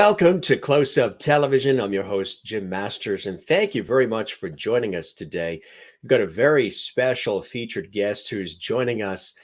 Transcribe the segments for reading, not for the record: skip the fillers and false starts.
Welcome to Close Up Television. I'm your host, Jim Masters, and thank you very much for joining us today. We've got a very special featured guest who's joining us.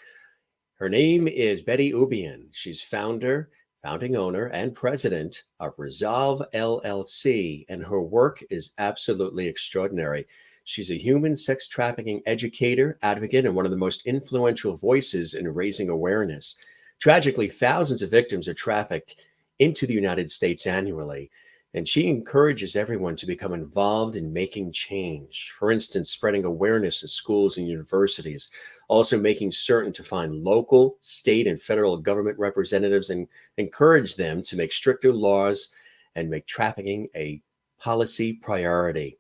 Her name is Betty Houbion. She's founding owner, and president of ReZolve LLC, and her work is absolutely extraordinary. She's a human sex trafficking educator, advocate, and one of the most influential voices in raising awareness. Tragically, thousands of victims are trafficked into the United States annually, and she encourages everyone to become involved in making change. For instance, spreading awareness in schools and universities, also making certain to find local, state, and federal government representatives and encourage them to make stricter laws and make trafficking a policy priority.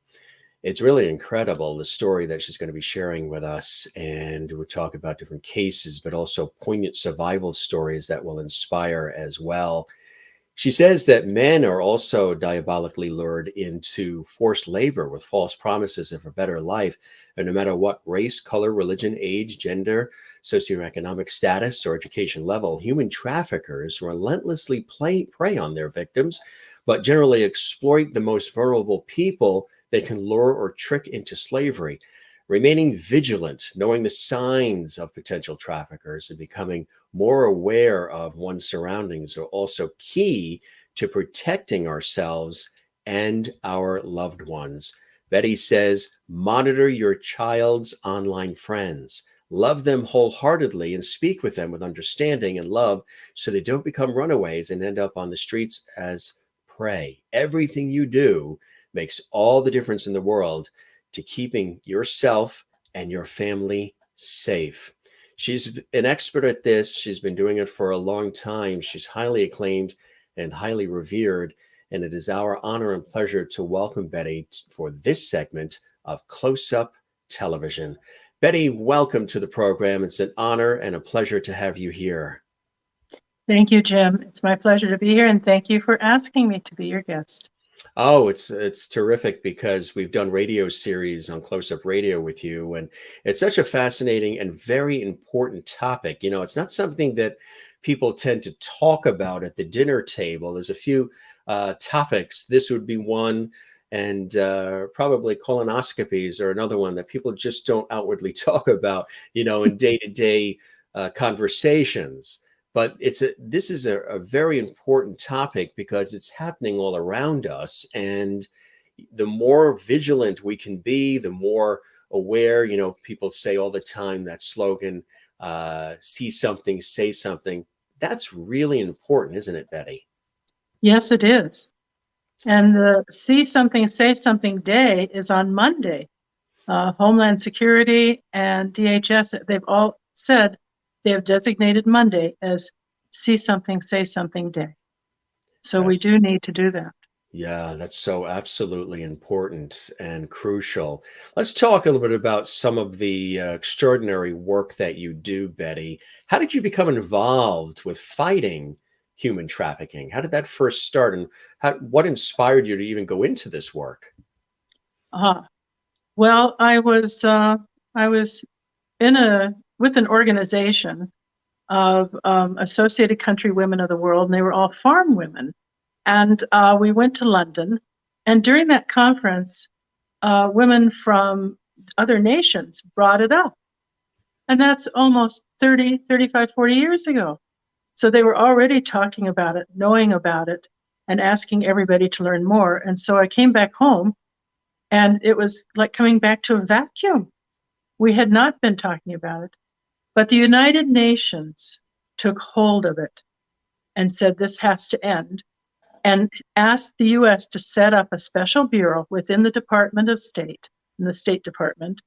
It's really incredible, the story that she's going to be sharing with us. And we'll talk about different cases, but also poignant survival stories that will inspire as well. She says that men are also diabolically lured into forced labor with false promises of a better life. And no matter what race, color, religion, age, gender, socioeconomic status, or education level, human traffickers relentlessly prey on their victims, but generally exploit the most vulnerable people they can lure or trick into slavery. Remaining vigilant, knowing the signs of potential traffickers, and becoming more aware of one's surroundings are also key to protecting ourselves and our loved ones. Betty says, monitor your child's online friends. Love them wholeheartedly and speak with them with understanding and love so they don't become runaways and end up on the streets as prey. Everything you do makes all the difference in the world to keeping yourself and your family safe. She's an expert at this. She's been doing it for a long time. She's highly acclaimed and highly revered. And it is our honor and pleasure to welcome Betty for this segment of Close Up Television. Betty, welcome to the program. It's an honor and a pleasure to have you here. Thank you, Jim. It's my pleasure to be here, and thank you for asking me to be your guest. Oh, it's terrific because we've done radio series on Close Up Radio with you, and it's such a fascinating and very important topic. You know, it's not something that people tend to talk about at the dinner table. There's a few topics. This would be one, and probably colonoscopies are another one that people just don't outwardly talk about, you know, in day-to-day conversations. But this is a very important topic because it's happening all around us. And the more vigilant we can be, the more aware, you know, people say all the time that slogan, see something, say something. That's really important, isn't it, Betty? Yes, it is. And the See Something, Say Something Day is on Monday. Homeland Security and DHS, they've all said they have designated Monday as See Something, Say Something Day. So we do need to do that. Yeah, that's so absolutely important and crucial. Let's talk a little bit about some of the extraordinary work that you do, Betty. How did you become involved with fighting human trafficking? How did that first start, and what inspired you to even go into this work? Well, I was with an organization of Associated Country Women of the World, and they were all farm women. And we went to London, and during that conference, women from other nations brought it up. And that's almost 30, 35, 40 years ago. So they were already talking about it, knowing about it, and asking everybody to learn more. And so I came back home, and it was like coming back to a vacuum. We had not been talking about it. But the United Nations took hold of it and said this has to end, and asked the U.S. to set up a special bureau within the Department of State, in the State Department,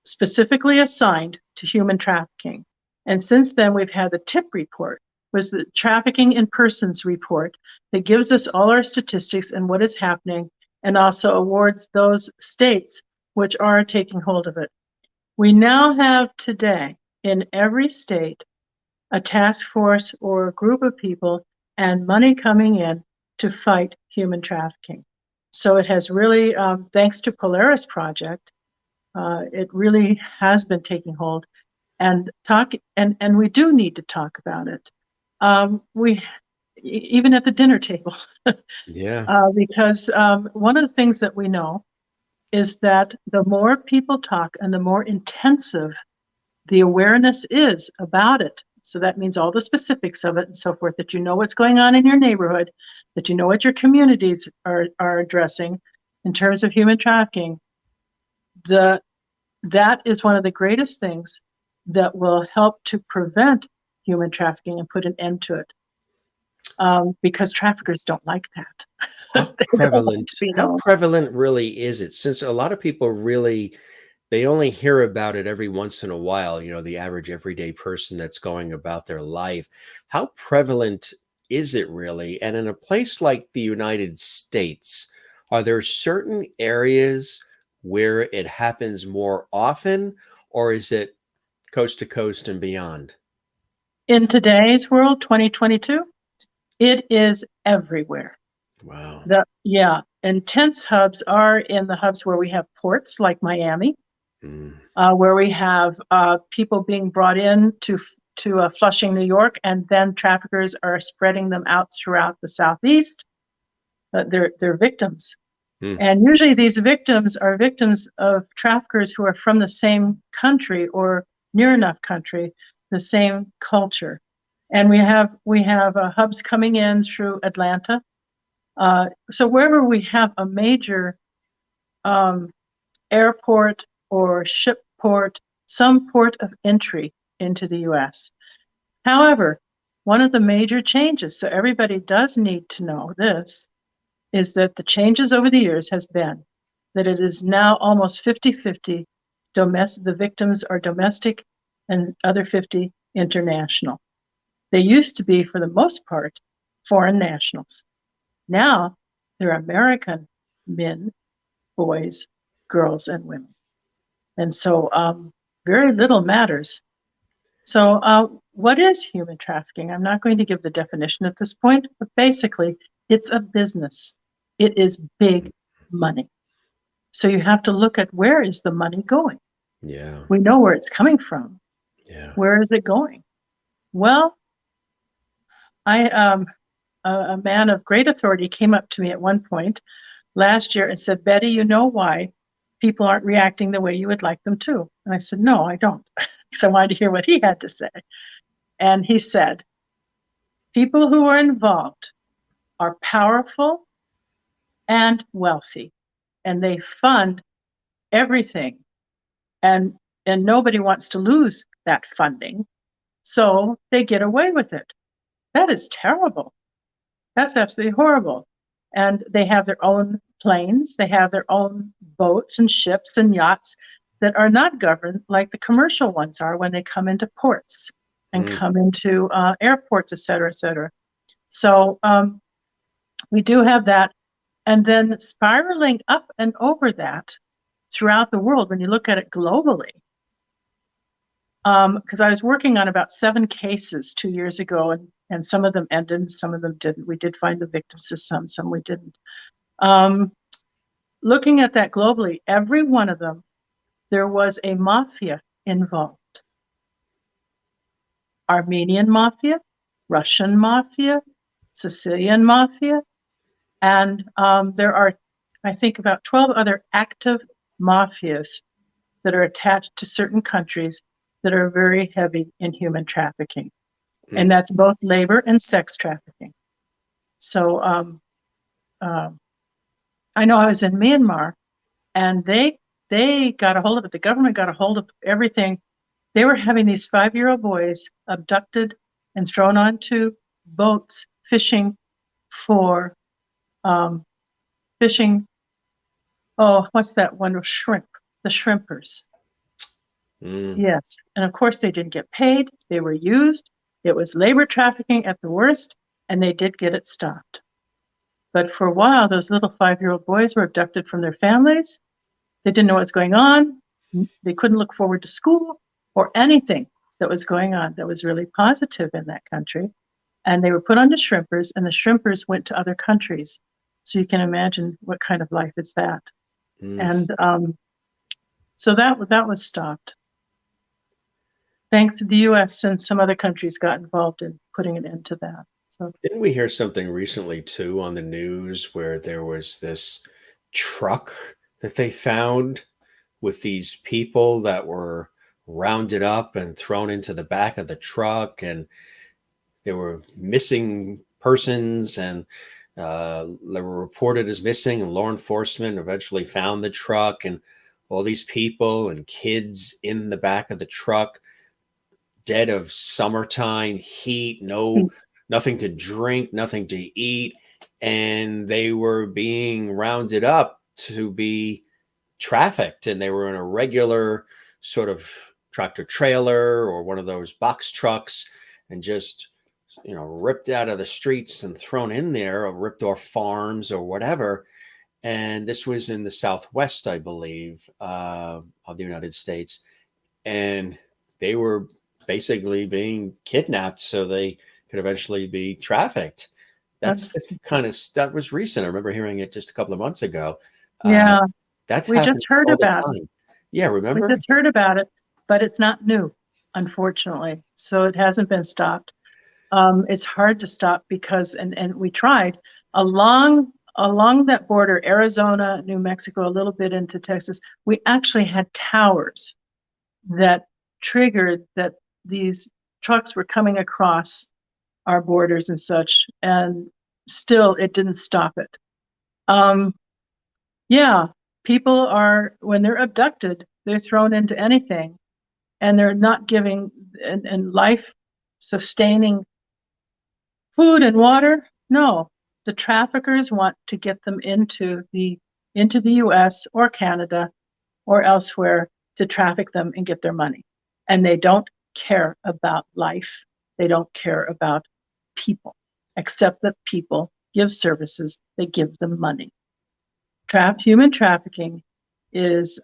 specifically assigned to human trafficking. And since then, we've had the TIP report, was the Trafficking in Persons report, that gives us all our statistics and what is happening, and also awards those states which are taking hold of it. We now have today in every state a task force or a group of people and money coming in to fight human trafficking. So it has really, thanks to Polaris Project, it really has been taking hold. And we do need to talk about it. even at the dinner table. Yeah. Because one of the things that we know is that the more people talk and the more intensive the awareness is about it. So that means all the specifics of it and so forth, that you know what's going on in your neighborhood, that you know what your communities are addressing in terms of human trafficking. That is one of the greatest things that will help to prevent human trafficking and put an end to it. Because traffickers don't like that. How They don't like prevalent to be how known. prevalent really is it? Since a lot of people really they only hear about it every once in a while, the average everyday person that's going about their life. How prevalent is it really? And in a place like the United States, are there certain areas where it happens more often, or is it coast to coast and beyond? In today's world, 2022, it is everywhere. Wow. Intense hubs are in the hubs where we have ports like Miami, Mm, where we have people being brought in to Flushing, New York, and then traffickers are spreading them out throughout the Southeast. They're victims. mm, And usually these victims are victims of traffickers who are from the same country or near enough country, the same culture. And we have hubs coming in through Atlanta. So wherever we have a major um, airport or ship port, some port of entry into the US. However, one of the major changes, so everybody does need to know this, is that the changes over the years has been that it is now almost 50-50 domestic, the victims are domestic and other 50 international. They used to be, for the most part, foreign nationals. Now they're American men, boys, girls, and women. And so very little matters. So what is human trafficking? I'm not going to give the definition at this point, but basically it's a business. It is big money. So you have to look at, where is the money going? yeah. We know where it's coming from. Yeah. Where is it going? Well, a man of great authority came up to me at one point last year and said, Betty, you know why people aren't reacting the way you would like them to? And I said, no, I don't. Because I wanted to hear what he had to say. And he said, people who are involved are powerful and wealthy, and they fund everything. And nobody wants to lose that funding. So they get away with it. That is terrible. That's absolutely horrible. And they have their own planes, they have their own boats and ships and yachts that are not governed like the commercial ones are when they come into ports and Mm, come into airports, et cetera, et cetera. So we do have that. And then spiraling up and over that throughout the world, when you look at it globally, because I was working on about 7 cases 2 years ago, and some of them ended, some of them didn't. We did find the victims to some we didn't. Looking at that globally, every one of them, there was a mafia involved. Armenian mafia, Russian mafia, Sicilian mafia, and there are, I think, about 12 other active mafias that are attached to certain countries that are very heavy in human trafficking. And mm. that's both labor and sex trafficking. So I know I was in Myanmar, and they got a hold of it. The government got a hold of everything. They were having these 5-year-old boys abducted and thrown onto boats fishing for fishing. Oh, what's that one? Shrimp. The shrimpers. Mm. Yes, and of course they didn't get paid. They were used. It was labor trafficking at the worst, and they did get it stopped. But for a while, those little 5-year-old boys were abducted from their families. They didn't know what's going on. They couldn't look forward to school or anything that was going on that was really positive in that country. And they were put onto shrimpers, and the shrimpers went to other countries. So you can imagine what kind of life is that. Mm. And so that was stopped. Thanks to the U.S. and some other countries got involved in putting an end to that. So, Didn't we hear something recently too on the news where there was this truck that they found with these people that were rounded up and thrown into the back of the truck, and there were missing persons, and they were reported as missing, and law enforcement eventually found the truck and all these people and kids in the back of the truck, dead of summertime heat, nothing to drink, nothing to eat, and they were being rounded up to be trafficked, and they were in a regular sort of tractor trailer or one of those box trucks, and just ripped out of the streets and thrown in there, or ripped off farms or whatever. And this was in the Southwest, I believe, of the United States, and they were basically being kidnapped so they could eventually be trafficked. That's that's, the kind of stuff. Was recent. I remember hearing it just a couple of months ago. uh, yeah, that we just happens heard all the about it. time. Yeah, We remember? just heard about it, but it's not new, unfortunately. So it hasn't been stopped. It's hard to stop because, and we tried along that border, Arizona, New Mexico, a little bit into Texas. We actually had towers that triggered that these trucks were coming across our borders and such, and still it didn't stop it. Um, yeah, people are, when they're abducted, they're thrown into anything, and they're not giving and life sustaining food and water. No, the traffickers want to get them into the US or Canada or elsewhere to traffic them and get their money. And they don't care about life. They don't care about people, except that people give services, they give them money. Human trafficking is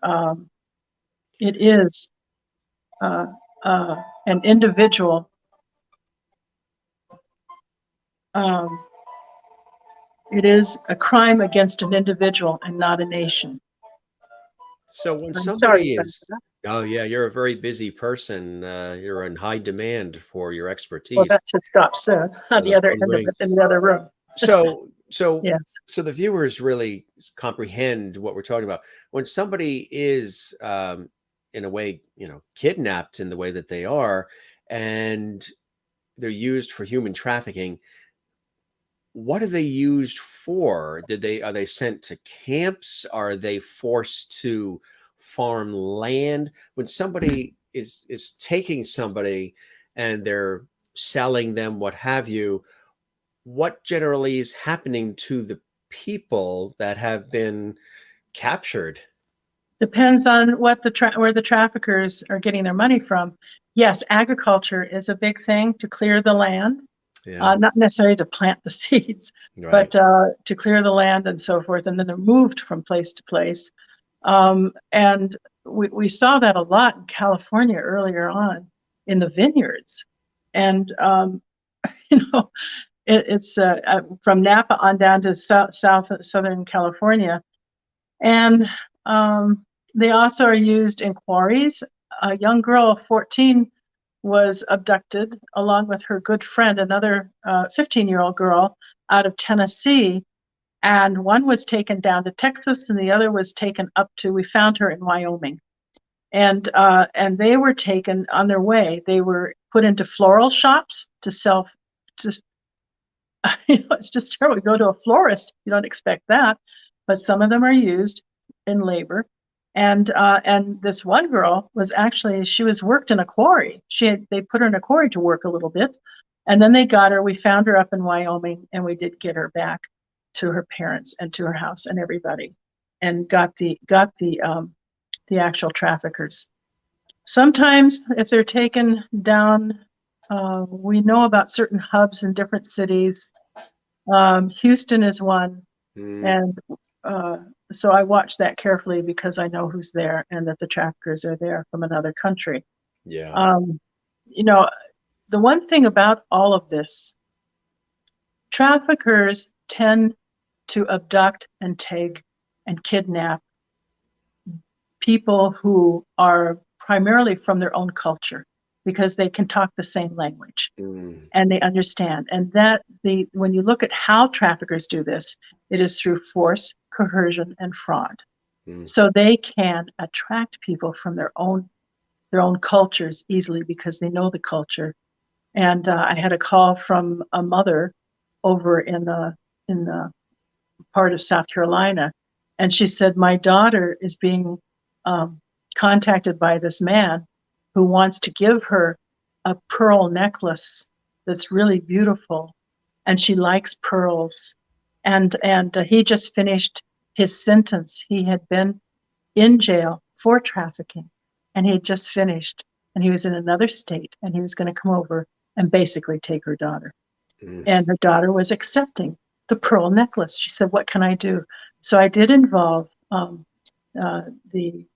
it is uh, an individual um, it is a crime against an individual and not a nation. So when I'm sorry somebody about is, that. oh yeah, you're a very busy person. You're in high demand for your Well, expertise. that should stop soon on So the the other phone end of it, rings. in the other room. So, so, Yes. so the viewers really comprehend what we're talking about. When somebody is, in a way, kidnapped in the way that they are, and they're used for human trafficking, what are they used for? Are they sent to camps? Are they forced to farm land? When somebody is taking somebody and they're selling them, what have you, what generally is happening to the people that have been captured? Depends on what where the traffickers are getting their money from. Yes, agriculture is a big thing to clear the land, Yeah, not necessarily to plant the seeds, right. but to clear the land and so forth. And then they're moved from place to place. And we saw that a lot in California earlier on in the vineyards. And, you know, it's from Napa on down to Southern California. And they also are used in quarries. A young girl of 14 was abducted along with her good friend, another 15-year-old girl out of Tennessee. And one was taken down to Texas and the other was taken up to, we found her in Wyoming. And they were taken on their way. They were put into floral shops to sell, just, it's just terrible. You go to a florist, you don't expect that, but some of them are used in labor. And this one girl was actually, she was worked in a quarry. They put her in a quarry to work a little bit, and then they got her. We found her up in Wyoming, and we did get her back to her parents and to her house and everybody, and got the actual traffickers. Sometimes, if they're taken down, we know about certain hubs in different cities. Houston is one, Mm, and uh, so I watch that carefully because I know who's there and that the traffickers are there from another country. yeah. Um, you know, the one thing about all of this, traffickers tend to abduct and take and kidnap people who are primarily from their own culture. because they can talk the same language Mm. and they understand. And when you look at how traffickers do this, it is through force, coercion, and fraud. Mm. So they can attract people from their own cultures easily because they know the culture. And I had a call from a mother over in the part of South Carolina, and she said, my daughter is being contacted by this man who wants to give her a pearl necklace that's really beautiful, and she likes pearls. And he just finished his sentence. He had been in jail for trafficking, and he had just finished, and he was in another state, and he was going to come over and basically take her daughter. Mm. And her daughter was accepting the pearl necklace. She said, what can I do? So I did involve the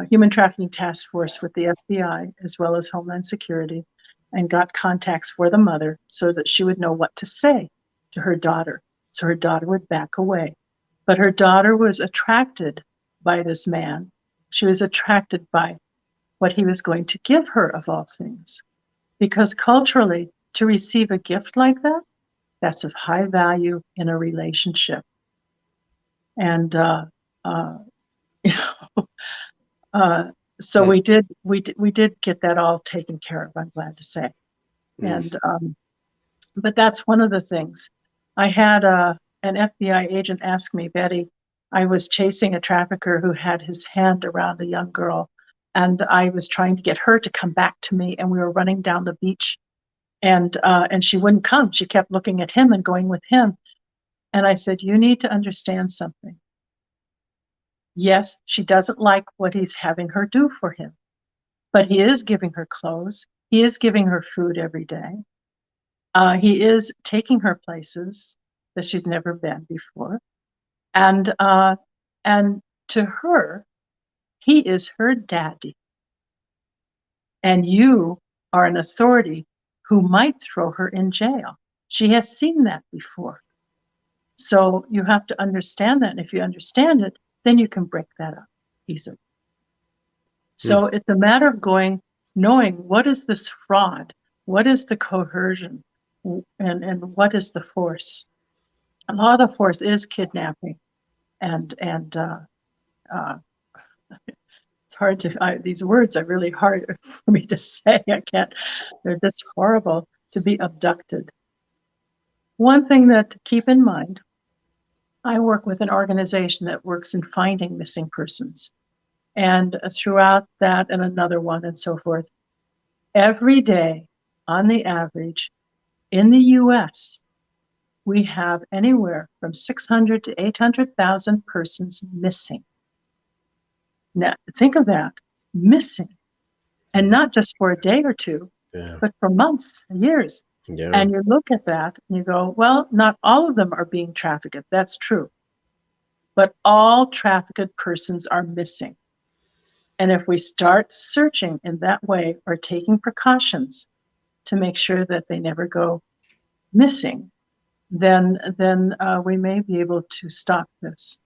Human Trafficking Task Force with the FBI as well as Homeland Security, and got contacts for the mother so that she would know what to say to her daughter, so her daughter would back away. But her daughter was attracted by this man. She was attracted by what he was going to give her, of all things, because culturally, to receive a gift like that, that's of high value in a relationship. And you know, so Mm. we did get that all taken care of, I'm glad to say. Mm. And but that's one of the things. I had an FBI agent ask me, Betty, I was chasing a trafficker who had his hand around a young girl, and I was trying to get her to come back to me, and we were running down the beach, and she wouldn't come. She kept looking at him and going with him. And I said, you need to understand something. Yes, she doesn't like what he's having her do for him, but he is giving her clothes. He is giving her food every day. He is taking her places that she's never been before. And to her, he is her daddy. And you are an authority who might throw her in jail. She has seen that before. So you have to understand that. And if you understand it, then you can break that up easily. So it's a matter of knowing what is this fraud, what is the coercion, and what is the force. A lot of the force is kidnapping, and it's hard to these words are really hard for me to say. I can't. They're just horrible to be abducted. One thing that to keep in mind, I work with an organization that works in finding missing persons. And throughout that and another one and so forth, every day on the average in the US, we have anywhere from 600 to 800,000 persons missing. Now, think of that, missing. And not just for a day or two, Yeah. but for months and years. Yeah. And you look at that and you go, well, not all of them are being trafficked. That's true. But all trafficked persons are missing. And if we start searching in that way or taking precautions to make sure that they never go missing, then we may be able to stop this.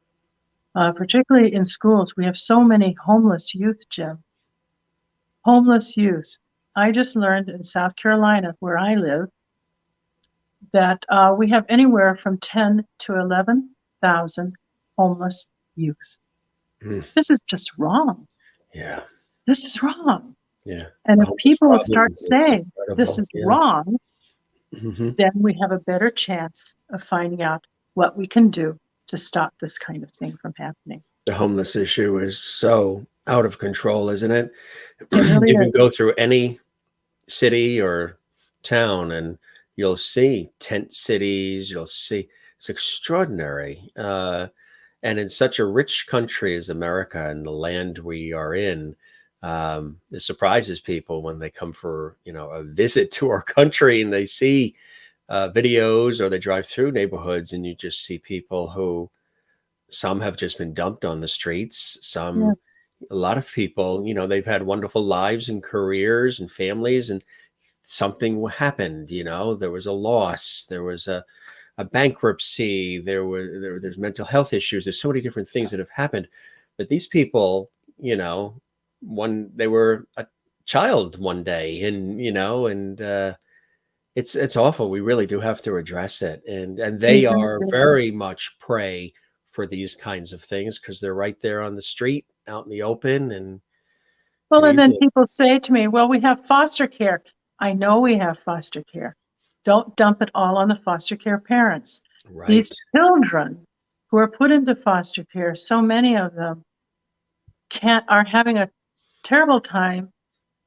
Particularly in schools, we have so many homeless youth, Jim. Homeless youth. I just learned in South Carolina, where I live, that we have anywhere from 10 to 11,000 homeless youth. Mm. This is just wrong. Yeah. This is wrong. Yeah. And The if homeless people problem start is saying this incredible. is Yeah. wrong, Mm-hmm. then we have a better chance of finding out what we can do to stop this kind of thing from happening. The homeless issue is so out of control, isn't it? It really You can is. go through any city or town and you'll see tent cities. You'll see it's extraordinary. And in such a rich country as America and the land we are in, it surprises people when they come for a visit to our country and they see videos or they drive through neighborhoods and you just see people who some have just been dumped on the streets. Yeah. A lot of people, they've had wonderful lives and careers and families, and something happened. There was a loss, there was a bankruptcy, there's mental health issues. There's so many different things that have happened. But these people, when they were a child one day, and it's awful. We really do have to address it, and We they really are do. very much prey for these kinds of things because they're right there on the street, out in the open, and Well, can and then easily. people say to me, well, we have foster care. I know we have foster care. Don't dump it all on the foster care parents. These Right. children who are put into foster care, so many of them are having a terrible time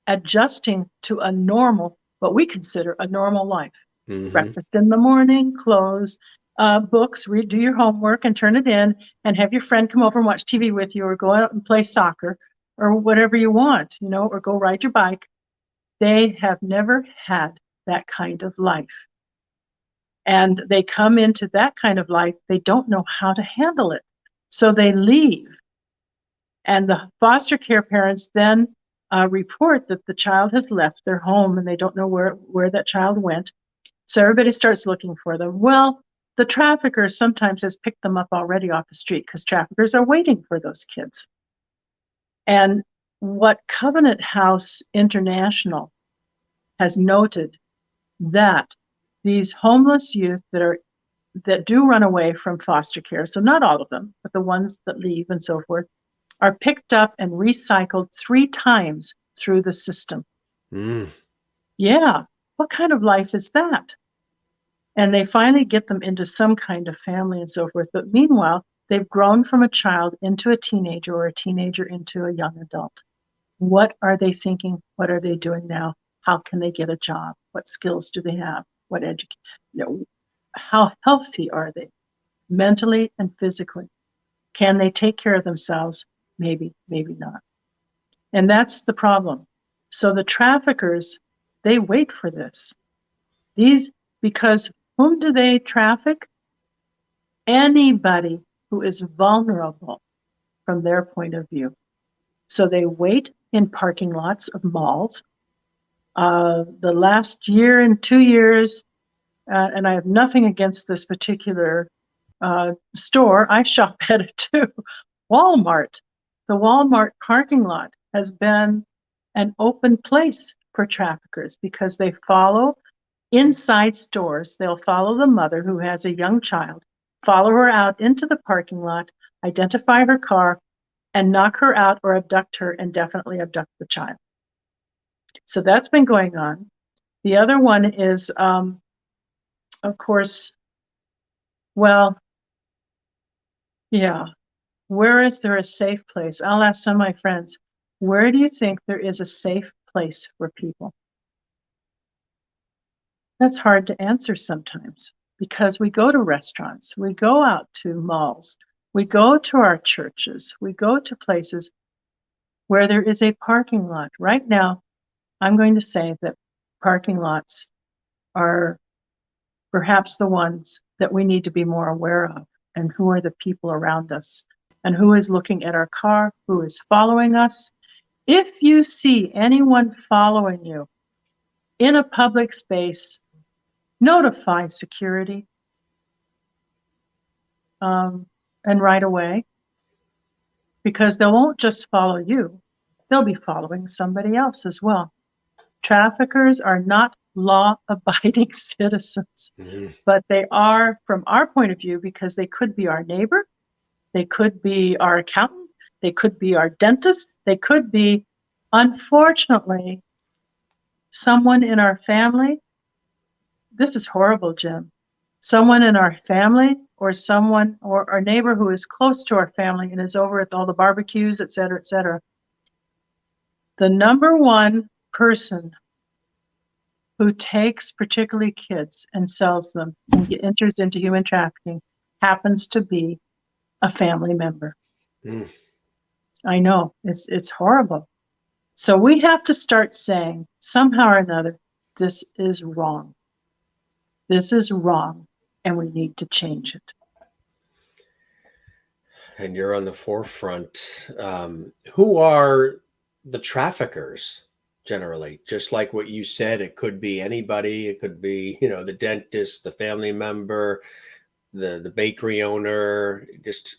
adjusting to a normal, what we consider a normal life. Hmm. Breakfast in the morning, clothes, books, do your homework and turn it in, and have your friend come over and watch TV with you, or go out and play soccer, or whatever you want, or go ride your bike. They have never had that kind of life. And they come into that kind of life, they don't know how to handle it. So they leave. And the foster care parents then report that the child has left their home and they don't know where that child went. So everybody starts looking for them. Well, the trafficker sometimes has picked them up already off the street because traffickers are waiting for those kids. And what Covenant House International has noted, that these homeless youth that do run away from foster care, so not all of them, but the ones that leave and so forth, are picked up and recycled 3 times through the system. Mm. Yeah, what kind of life is that? And they finally get them into some kind of family and so forth. But meanwhile, they've grown from a child into a teenager, or a teenager into a young adult. What are they thinking? What are they doing now? How can they get a job? What skills do they have? What education? How healthy are they, mentally and physically? Can they take care of themselves? Maybe, maybe not. And that's the problem. So the traffickers, they wait for this. Because whom do they traffic? Anybody who is vulnerable from their point of view. So they wait in parking lots of malls. The last year and 2 years, and I have nothing against this particular store, I shop at it too. Walmart. The Walmart parking lot has been an open place for traffickers because they follow inside stores. They'll follow the mother who has a young child, follow her out into the parking lot, identify her car, and knock her out or abduct her, and definitely abduct the child. So that's been going on. The other one is, of course, well, yeah, where is there a safe place? I'll ask some of my friends, where do you think there is a safe place for people? That's hard to answer sometimes because we go to restaurants, we go out to malls, we go to our churches, we go to places where there is a parking lot. Right now, I'm going to say that parking lots are perhaps the ones that we need to be more aware of, and who are the people around us, and who is looking at our car, who is following us. If you see anyone following you in a public space, notify security, and right away, because they won't just follow you, they'll be following somebody else as well. Traffickers are not law-abiding citizens, Mm. but they are from our point of view because they could be our neighbor, they could be our accountant, they could be our dentist, they could be, unfortunately, someone in our family. This is horrible, Jim. Someone in our family, or someone, or our neighbor who is close to our family and is over at all the barbecues, et cetera, et cetera. The number one person who takes particularly kids and sells them and enters into human trafficking happens to be a family member. Mm. I know, it's horrible. So we have to start saying, somehow or another, this is wrong. This is wrong, and we need to change it. And you're on the forefront. Who are the traffickers generally? Just like what you said, it could be anybody. It could be, the dentist, the family member, the bakery owner, just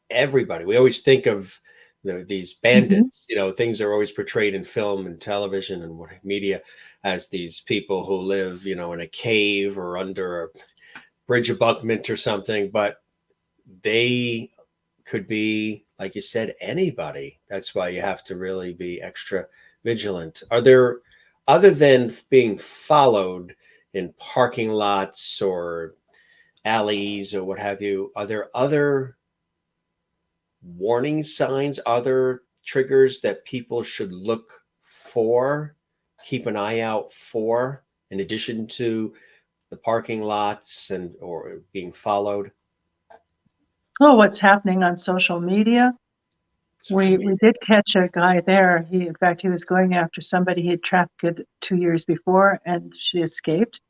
everybody. We always think of these Mhm. bandits. Things are always portrayed in film and television and media as these people who live, in a cave or under a bridge abutment or something, but they could be, like you said, anybody. That's why you have to really be extra vigilant. Are there, other than being followed in parking lots or alleys or what have you, are there other warning signs, other triggers that people should look for, keep an eye out for, in addition to the parking lots and or being followed? Oh, what's happening on social media? Social We media. did catch a guy there. In fact, he was going after somebody he had trafficked 2 years before, and she escaped.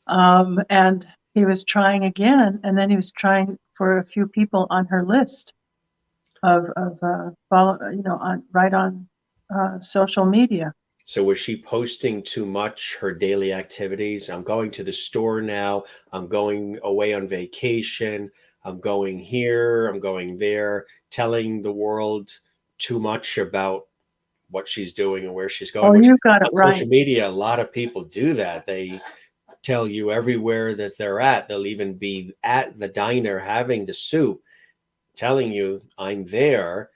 And he was trying again, and then he was trying for a few people on her list of follow, on social media. So was she posting too much, her daily activities? I'm going to the store now. I'm going away on vacation. I'm going here. I'm going there, telling the world too much about what she's doing and where she's going, Oh, which you got it on right. social media, a lot of people do that. They tell you everywhere that they're at. They'll even be at the diner having the soup, telling you, I'm there.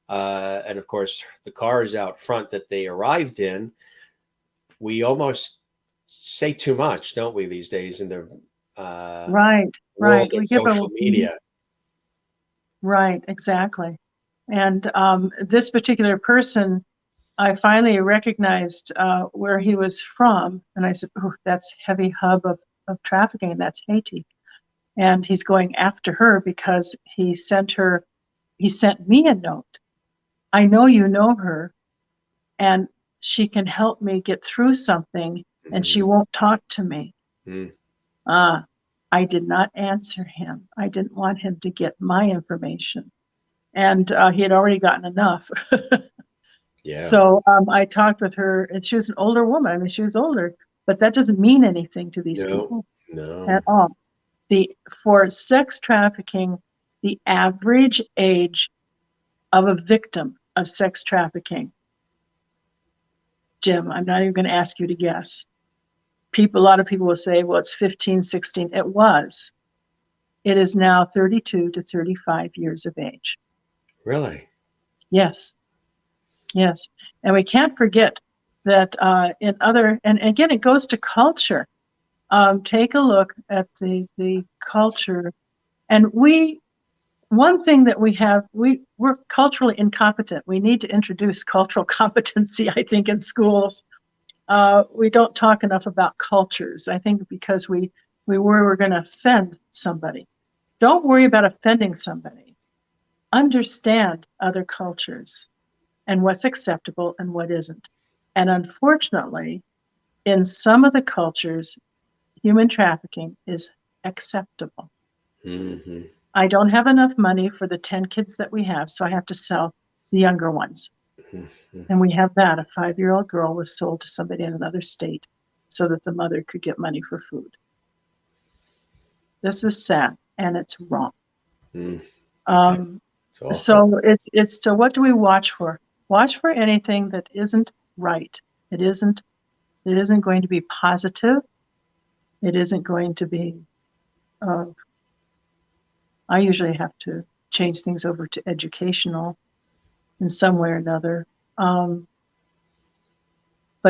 And of course, the car is out front that they arrived in. We almost say too much, don't we, these days in the Right, right. world of We give a social media? right, exactly. And this particular person, I finally recognized where he was from, and I said, "Oh, that's heavy hub of trafficking, and that's Haiti." And he's going after her because he sent me a note. I know you know her, and she can help me get through something, and she Mm, won't talk to me. mm, Uh, I did not answer him. I didn't want him to get my information. And he had already gotten enough. yeah. So I talked with her, and she was an older woman. I mean, she was older, but that doesn't mean anything to these No, people no. at all. For sex trafficking, the average age of a victim of sex trafficking, Jim, I'm not even going to ask you to guess. A lot of people will say, well, it's 15, 16. It was. It is now 32 to 35 years of age. Really? Yes, yes. And we can't forget that and again, it goes to culture. Take a look at the culture. And one thing that we're culturally incompetent. We need to introduce cultural competency, I think, in schools. We don't talk enough about cultures. I think because we're going to offend somebody. Don't worry about offending somebody. Understand other cultures and what's acceptable and what isn't. And unfortunately, in some of the cultures, human trafficking is acceptable. Hmm. I don't have enough money for the 10 kids that we have, so I have to sell the younger ones. Hmm. And we have that. A 5-year-old girl was sold to somebody in another state so that the mother could get money for food. This is sad and it's wrong. Mm. Um, It's awful. so so what do we watch for? Watch for anything that isn't right. It isn't going to be positive. It isn't going to be uh, I usually have to change things over to educational in some way or another. But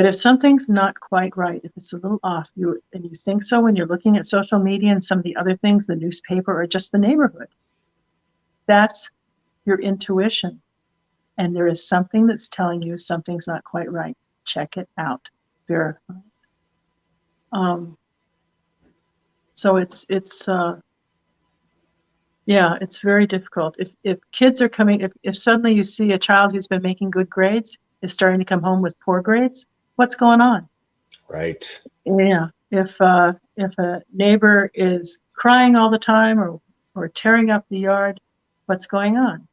if something's not quite right, if it's a little off, you think so when you're looking at social media and some of the other things, the newspaper or just the neighborhood, that's your intuition. And there is something that's telling you something's not quite right. Check it out, verify. Um, so it's very difficult. If kids are coming, if suddenly you see a child who's been making good grades is starting to come home with poor grades, what's going on? Right. Yeah. If a neighbor is crying all the time or tearing up the yard, what's going on?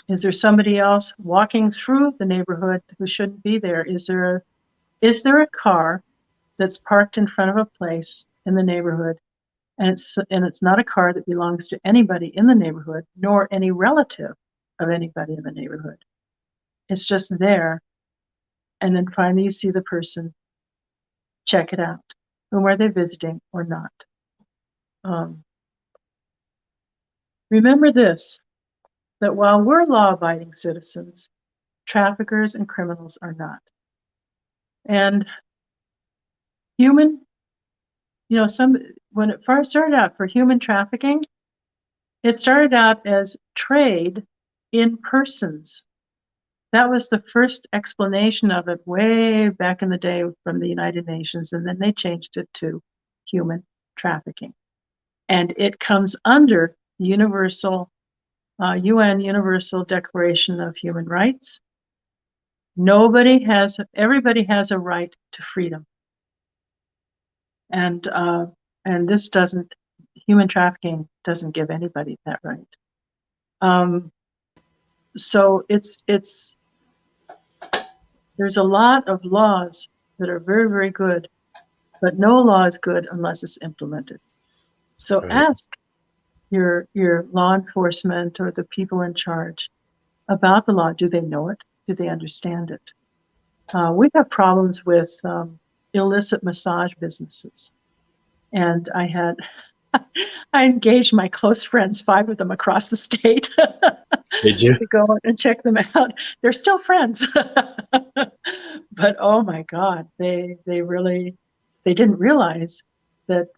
Is there somebody else walking through the neighborhood who shouldn't be there? Is there a car that's parked in front of a place in the neighborhood And it's not a car that belongs to anybody in the neighborhood, nor any relative of anybody in the neighborhood. It's just there. And then finally you see the person, check it out. Whom are they visiting or not? Remember this, that while we're law-abiding citizens, traffickers and criminals are not. And when it first started out for human trafficking, it started out as trade in persons. That was the first explanation of it way back in the day from the United Nations, and then they changed it to human trafficking. And it comes under universal UN Universal Declaration of Human Rights. Everybody has a right to freedom. And human trafficking doesn't give anybody that right. So there's a lot of laws that are very, very good, but no law is good unless it's implemented. So Right. ask your law enforcement or the people in charge about the law. Do they know it? Do they understand it? We have problems with illicit massage businesses. And I engaged my close friends, 5 of them across the state, Did you? to go and check them out. They're still friends. But oh my God, they didn't realize that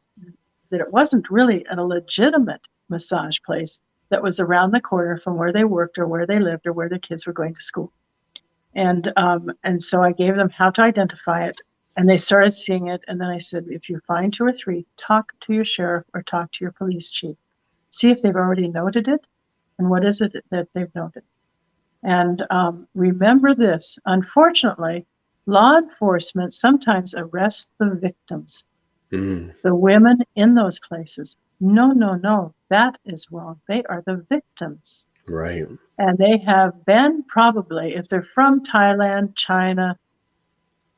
it wasn't really a legitimate massage place that was around the corner from where they worked or where they lived or where their kids were going to school. And so I gave them how to identify it, and they started seeing it. And then I said, if you find 2 or 3, talk to your sheriff or talk to your police chief. See if they've already noted it, and what is it that they've noted. And remember this, unfortunately, law enforcement sometimes arrests the victims, the women in those places. No, that is wrong. They are the victims. Right. And they have been probably, if they're from Thailand, China,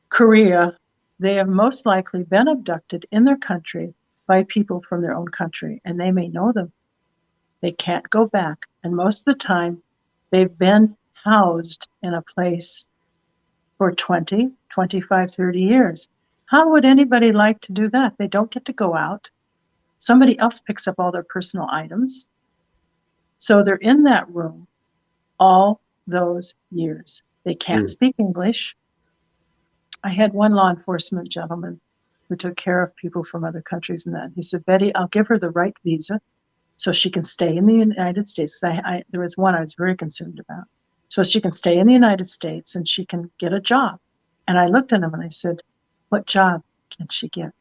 Korea, they have most likely been abducted in their country by people from their own country, and they may know them. They can't go back. And most of the time, they've been housed in a place for 20, 25, 30 years. How would anybody like to do that? They don't get to go out. Somebody else picks up all their personal items. So they're in that room all those years. They can't speak English. I had one law enforcement gentleman who took care of people from other countries and that. He said, Betty, I'll give her the right visa so she can stay in the United States. There was one I was very concerned about. So she can stay in the United States and she can get a job. And I looked at him and I said, what job can she get?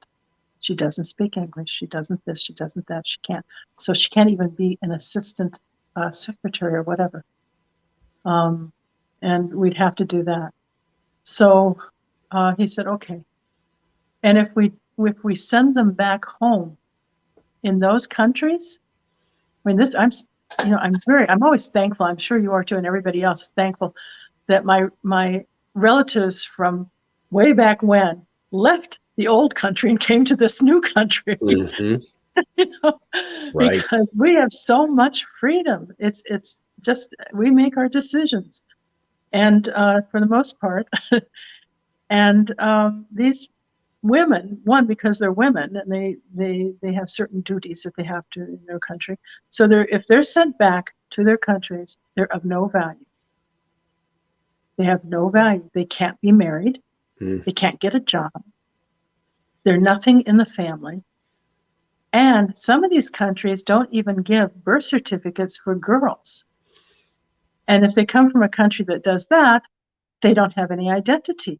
She doesn't speak English. She doesn't this, she doesn't that. She can't. So she can't even be an assistant secretary or whatever. And we'd have to do that. So he said, okay. And if we send them back home in those countries, I mean, I'm always thankful. I'm sure you are too, and everybody else is thankful that my relatives from way back when left the old country and came to this new country. Right. Because we have so much freedom. It's just, we make our decisions, and for the most part. And these women, one, because they're women and they have certain duties that they have to in their country. So if they're sent back to their countries, they're of no value. They have no value. They can't be married. They can't get a job. They're nothing in the family. And some of these countries don't even give birth certificates for girls. And if they come from a country that does that, they don't have any identity.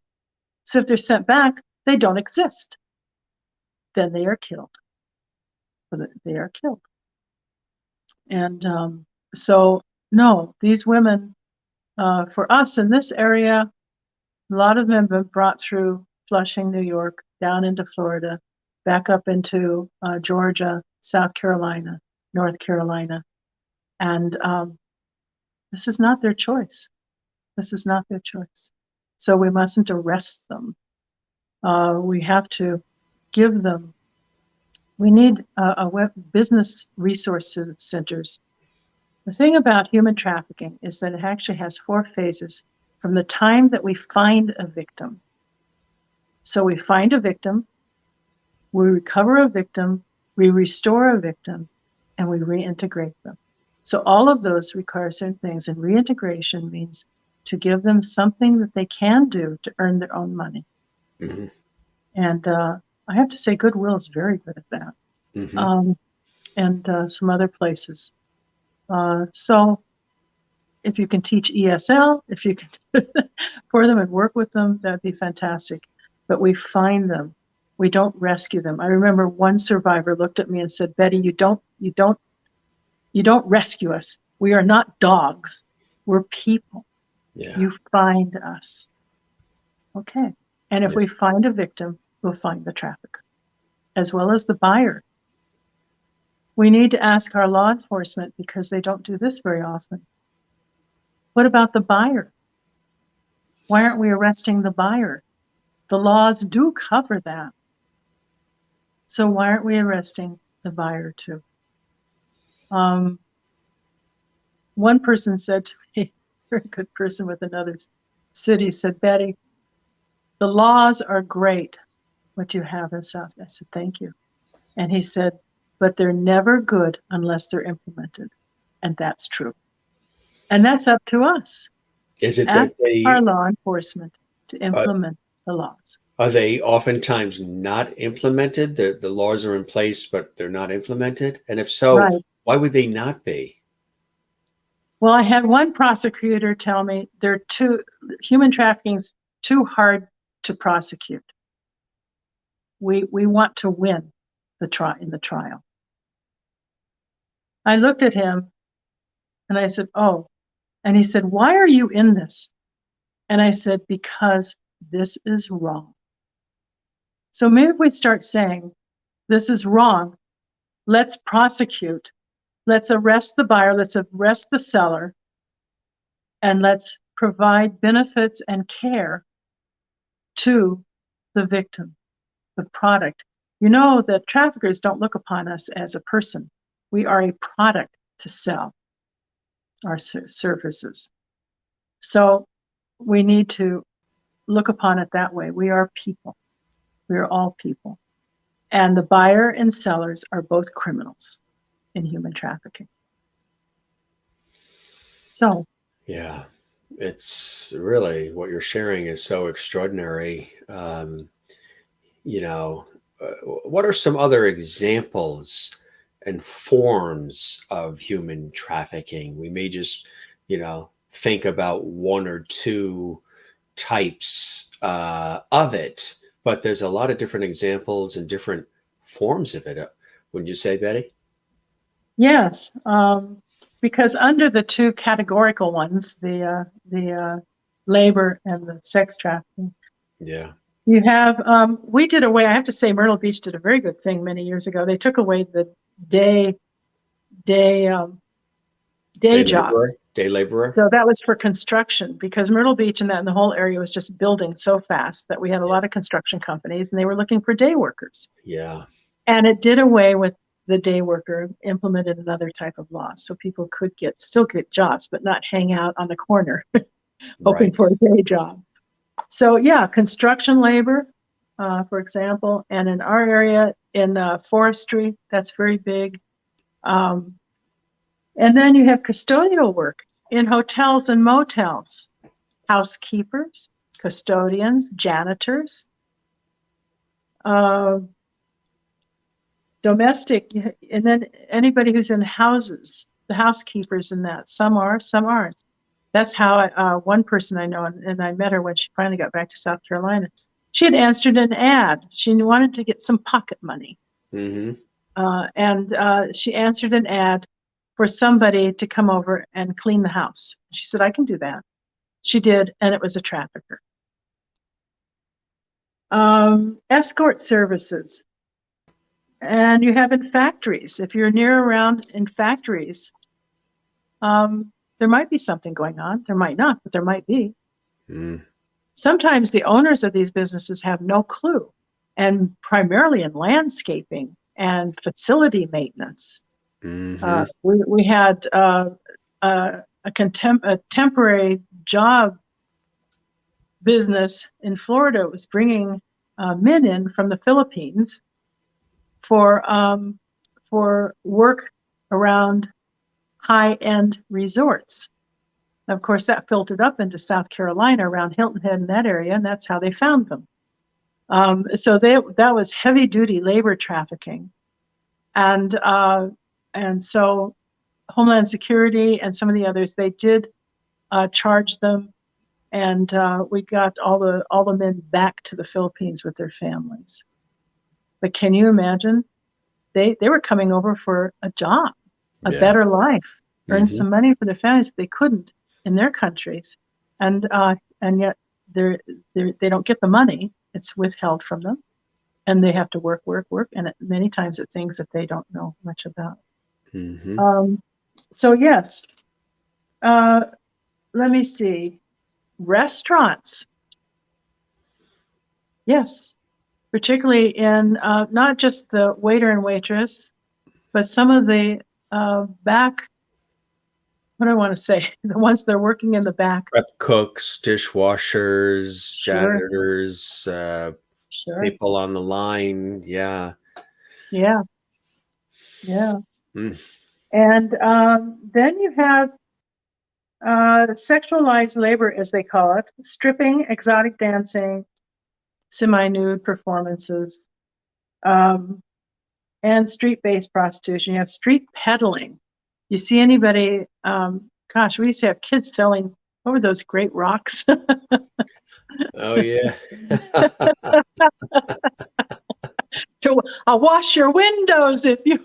So if they're sent back, they don't exist. Then they are killed. They are killed. And so, no, these women, for us in this area, a lot of them have been brought through Flushing, New York, down into Florida, back up into Georgia, South Carolina, North Carolina. And this is not their choice. This is not their choice. So we mustn't arrest them. We have to give them We need a web business resource centers. The thing about human trafficking is that it actually has 4 phases from the time that we find a victim. So we find a victim, we recover a victim, we restore a victim, and we reintegrate them. So all of those require certain things, and reintegration means to give them something that they can do to earn their own money. Mm-hmm. And I have to say, Goodwill is very good at that, Mm-hmm. and some other places. So if you can teach ESL, if you can for them and work with them, that'd be fantastic. But we find them. We don't rescue them. I remember one survivor looked at me and said, "Betty, you don't rescue us. We are not dogs. We're people. Yeah. You find us." Okay. And if Yeah. we find a victim, we'll find the trafficker, as well as the buyer. We need to ask our law enforcement, because they don't do this very often. What about the buyer? Why aren't we arresting the buyer? The laws do cover that. So why aren't we arresting the buyer too? One person said to me, a very good person with another city, said, "Betty, the laws are great, what you have in South." I said, "Thank you." And he said, "But they're never good unless they're implemented." And that's true. And that's up to us. Is it that Ask our law enforcement to implement the laws. are they oftentimes not implemented? The laws are in place, but they're not implemented? And if so, Right. why would they not be? Well, I had one prosecutor tell me human trafficking's too hard to prosecute. We want to win in the trial. I looked at him and I said, "Oh," and he said, "Why are you in this?" And I said, "Because this is wrong." So maybe if we start saying, "This is wrong, let's prosecute, let's arrest the buyer, let's arrest the seller, and let's provide benefits and care to the victim, the product." You know, the traffickers don't look upon us as a person. We are a product to sell our services. So we need to look upon it that way. We are people. We are all people. And the buyer and sellers are both criminals in human trafficking. So, Yeah, it's really what you're sharing is so extraordinary. You know, what are some other examples and forms of human trafficking? We may just, think about one or two types of it, but there's a lot of different examples and different forms of it. Wouldn't you say, Betty? yes, because under the 2 categorical ones, the labor and the sex trafficking, Yeah. you have, we did away, I have to say, Myrtle Beach did a very good thing many years ago. They took away the day jobs. Day laborer. So that was for construction, because Myrtle Beach and the whole area was just building so fast that we had a lot of construction companies and they were looking for day workers. Yeah. And it did away with the day worker, implemented another type of law. So people could still get jobs, but not hang out on the corner hoping Right. for a day job. So yeah, construction labor, for example, and in our area in forestry, that's very big. And then you have custodial work in hotels and motels, housekeepers, custodians, janitors, domestic, and then anybody who's in houses, the housekeepers in that. Some are, some aren't. That's how one person I know, and I met her when she finally got back to South Carolina. She had answered an ad. She wanted to get some pocket money. Mm-hmm. And she answered an ad for somebody to come over and clean the house. She said, "I can do that." She did, and it was a trafficker. Escort services. And you have in factories. If you're near around in factories, there might be something going on. There might not, but there might be. Mm. Sometimes the owners of these businesses have no clue. And primarily in landscaping and facility maintenance. Mm-hmm. We had a temporary job business in Florida. It was bringing men in from the Philippines for work around high-end resorts. Of course, that filtered up into South Carolina around Hilton Head and that area, and that's how they found them. So that was heavy-duty labor trafficking, and so Homeland Security and some of the others, they did charge them, and we got all the men back to the Philippines with their families. But can you imagine? They were coming over for a job, a Yeah. better life, earn Mm-hmm. some money for their families. They couldn't in their countries, and yet they don't get the money. It's withheld from them, and they have to work, and many times at things that they don't know much about. Mm-hmm. So yes, let me see. Restaurants, yes, particularly in not just the waiter and waitress, but some of the back. What do I want to say? The ones that are working in the back. Prep cooks, dishwashers, Sure, janitors, sure. people on the line. Yeah. Yeah, yeah. Mm. And then you have sexualized labor, as they call it, stripping, exotic dancing, semi-nude performances, and street-based prostitution. You have street peddling. You see anybody, gosh, we used to have kids selling, what were those great rocks? Oh yeah. To wash your windows if you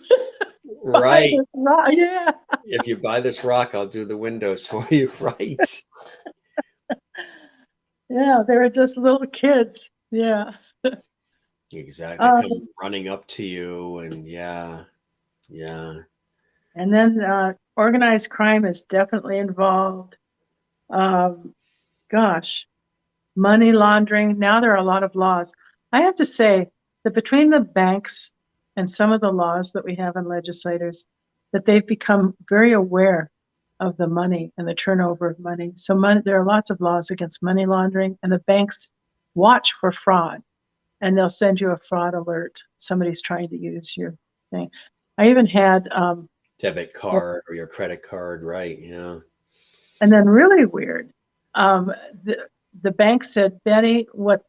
buy Right. this rock. Yeah. If you buy this rock, I'll do the windows for you. Right. Yeah, they were just little kids. Yeah. Exactly. They come Um, running up to you and yeah. and then organized crime is definitely involved. Um, gosh, money laundering. Now there are a lot of laws. I have to say that between the banks and some of the laws that we have in legislators, that they've become very aware of the money and the turnover of money. So there are lots of laws against money laundering, and the banks watch for fraud, and they'll send you a fraud alert. Somebody's trying to use your thing. I even had, Debit card or your credit card, right? Yeah. and then really weird, um, the bank said, Betty, what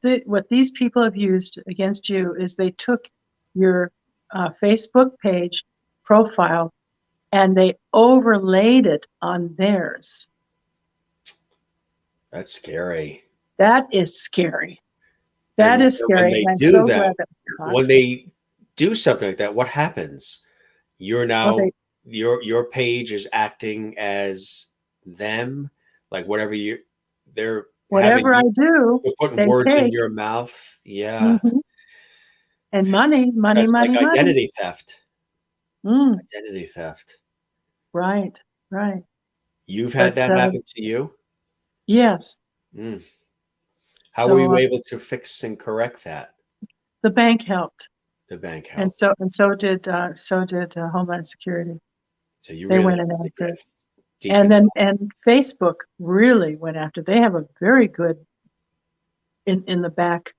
these people have used against you is they took your Facebook page profile and they overlaid it on theirs. That's scary. That is scary. That And is when scary. they And I'm do so that, glad that was when caught. they do something like that, what happens? You're Well, now your page is acting as them, like they're having whatever I you, do, they're putting they words in take. your mouth. Yeah. Hmm. And money, money, That's like money, money. identity theft. Mm, Identity theft. right, right. You've had But that happen to you? yes, Mm. How were so you able to fix and correct that? the bank helped, The bank and helped. so did Homeland Security. So you They really went in had to after, get deep in. and Facebook really went after. They have a very good in the back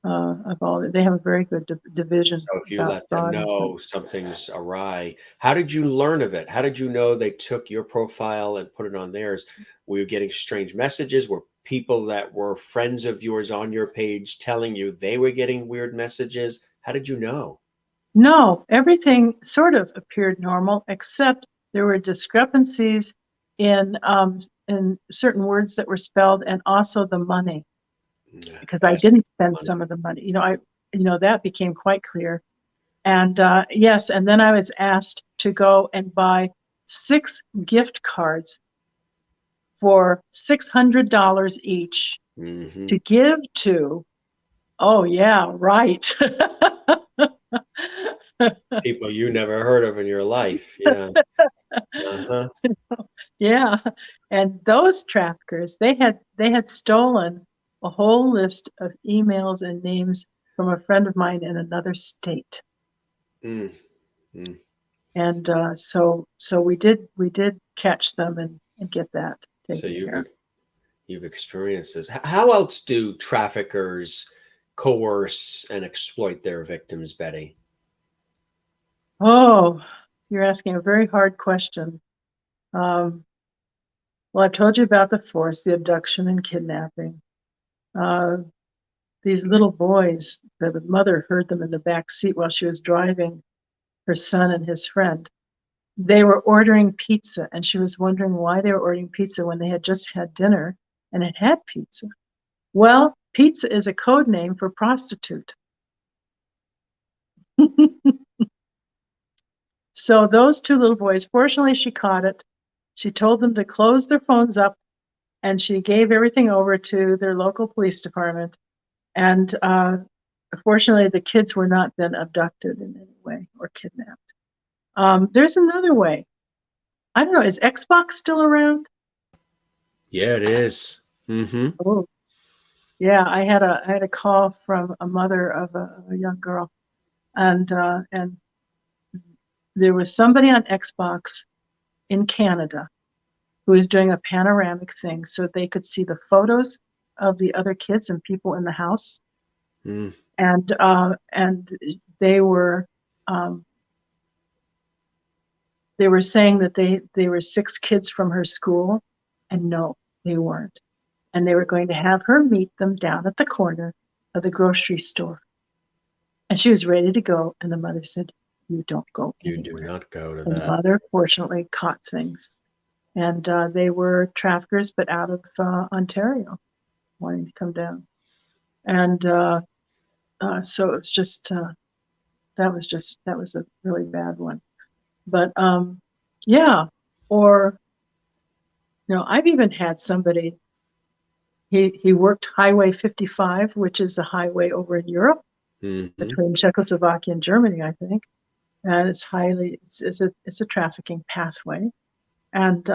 of all. They have a very good division So if you about let them fraud and stuff. know something's awry, how did you learn of it? How did you know they took your profile and put it on theirs? Were you getting strange messages? Were people that were friends of yours on your page telling you they were getting weird messages? How did you know? No, everything sort of appeared normal, except there were discrepancies in certain words that were spelled, and also the money, Yeah, because I asking didn't for spend money. some of the money. That became quite clear. And yes, and then I was asked to go and buy 6 gift cards for $600 each Hmm. to give to. Oh yeah, right. People you never heard of in your life. Yeah. Uh-huh. Yeah, and those traffickers, they had stolen a whole list of emails and names from a friend of mine in another state. Mm, mm. And so we did catch them and get that So taken care of. you've experienced this. How else do traffickers coerce and exploit their victims, Betty? Oh, you're asking a very hard question. Well, I've told you about the force, the abduction and kidnapping. Uh, these little boys, the mother heard them in the back seat while she was driving her son and his friend. They were ordering pizza, and she was wondering why they were ordering pizza when they had just had dinner and had pizza. Well, pizza is a code name for prostitute. So those two little boys, fortunately, she caught it. She told them to close their phones up, and she gave everything over to their local police department. And fortunately, the kids were not then abducted in any way or kidnapped. There's another way. I don't know. Is Xbox still around? Yeah, it is. Mm-hmm. Oh, yeah. I had a call from a mother of a young girl, and there was somebody on Xbox in Canada who was doing a panoramic thing so they could see the photos of the other kids and people in the house. Mm. And they were saying that they were 6 kids from her school, and no, they weren't. And they were going to have her meet them down at the corner of the grocery store. And she was ready to go, and the mother said, "You don't go You do anywhere." not go to And the that. mother fortunately caught things. And they were traffickers, but out of Ontario, wanting to come down. And so it was just that was a really bad one. But yeah, or I've even had somebody. He worked Highway 55, which is a highway over in Europe Mm-hmm. between Czechoslovakia and Germany, I think. And it's a trafficking pathway. And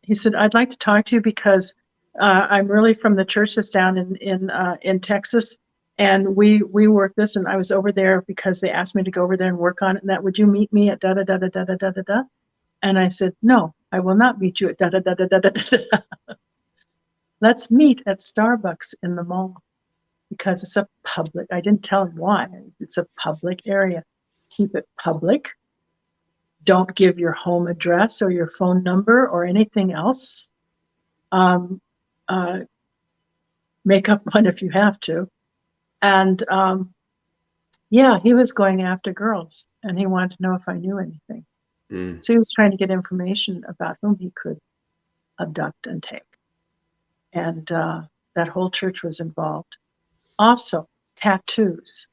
he said, "I'd like to talk to you because I'm really from the church that's down in Texas, and we work this, and I was over there because they asked me to go over there and work on it. And that, would you meet me at da da da da da da da da da?" And I said, "No, I will not meet you at da da da da da da da da. Let's meet at Starbucks in the mall because it's a public." I didn't tell him why. It's a public area. Keep it public. Don't give your home address or your phone number or anything else. Um, uh, make up one if you have to. And yeah, he was going after girls, and he wanted to know if I knew anything. Mm. So he was trying to get information about whom he could abduct and take. And that whole church was involved. Also, tattoos.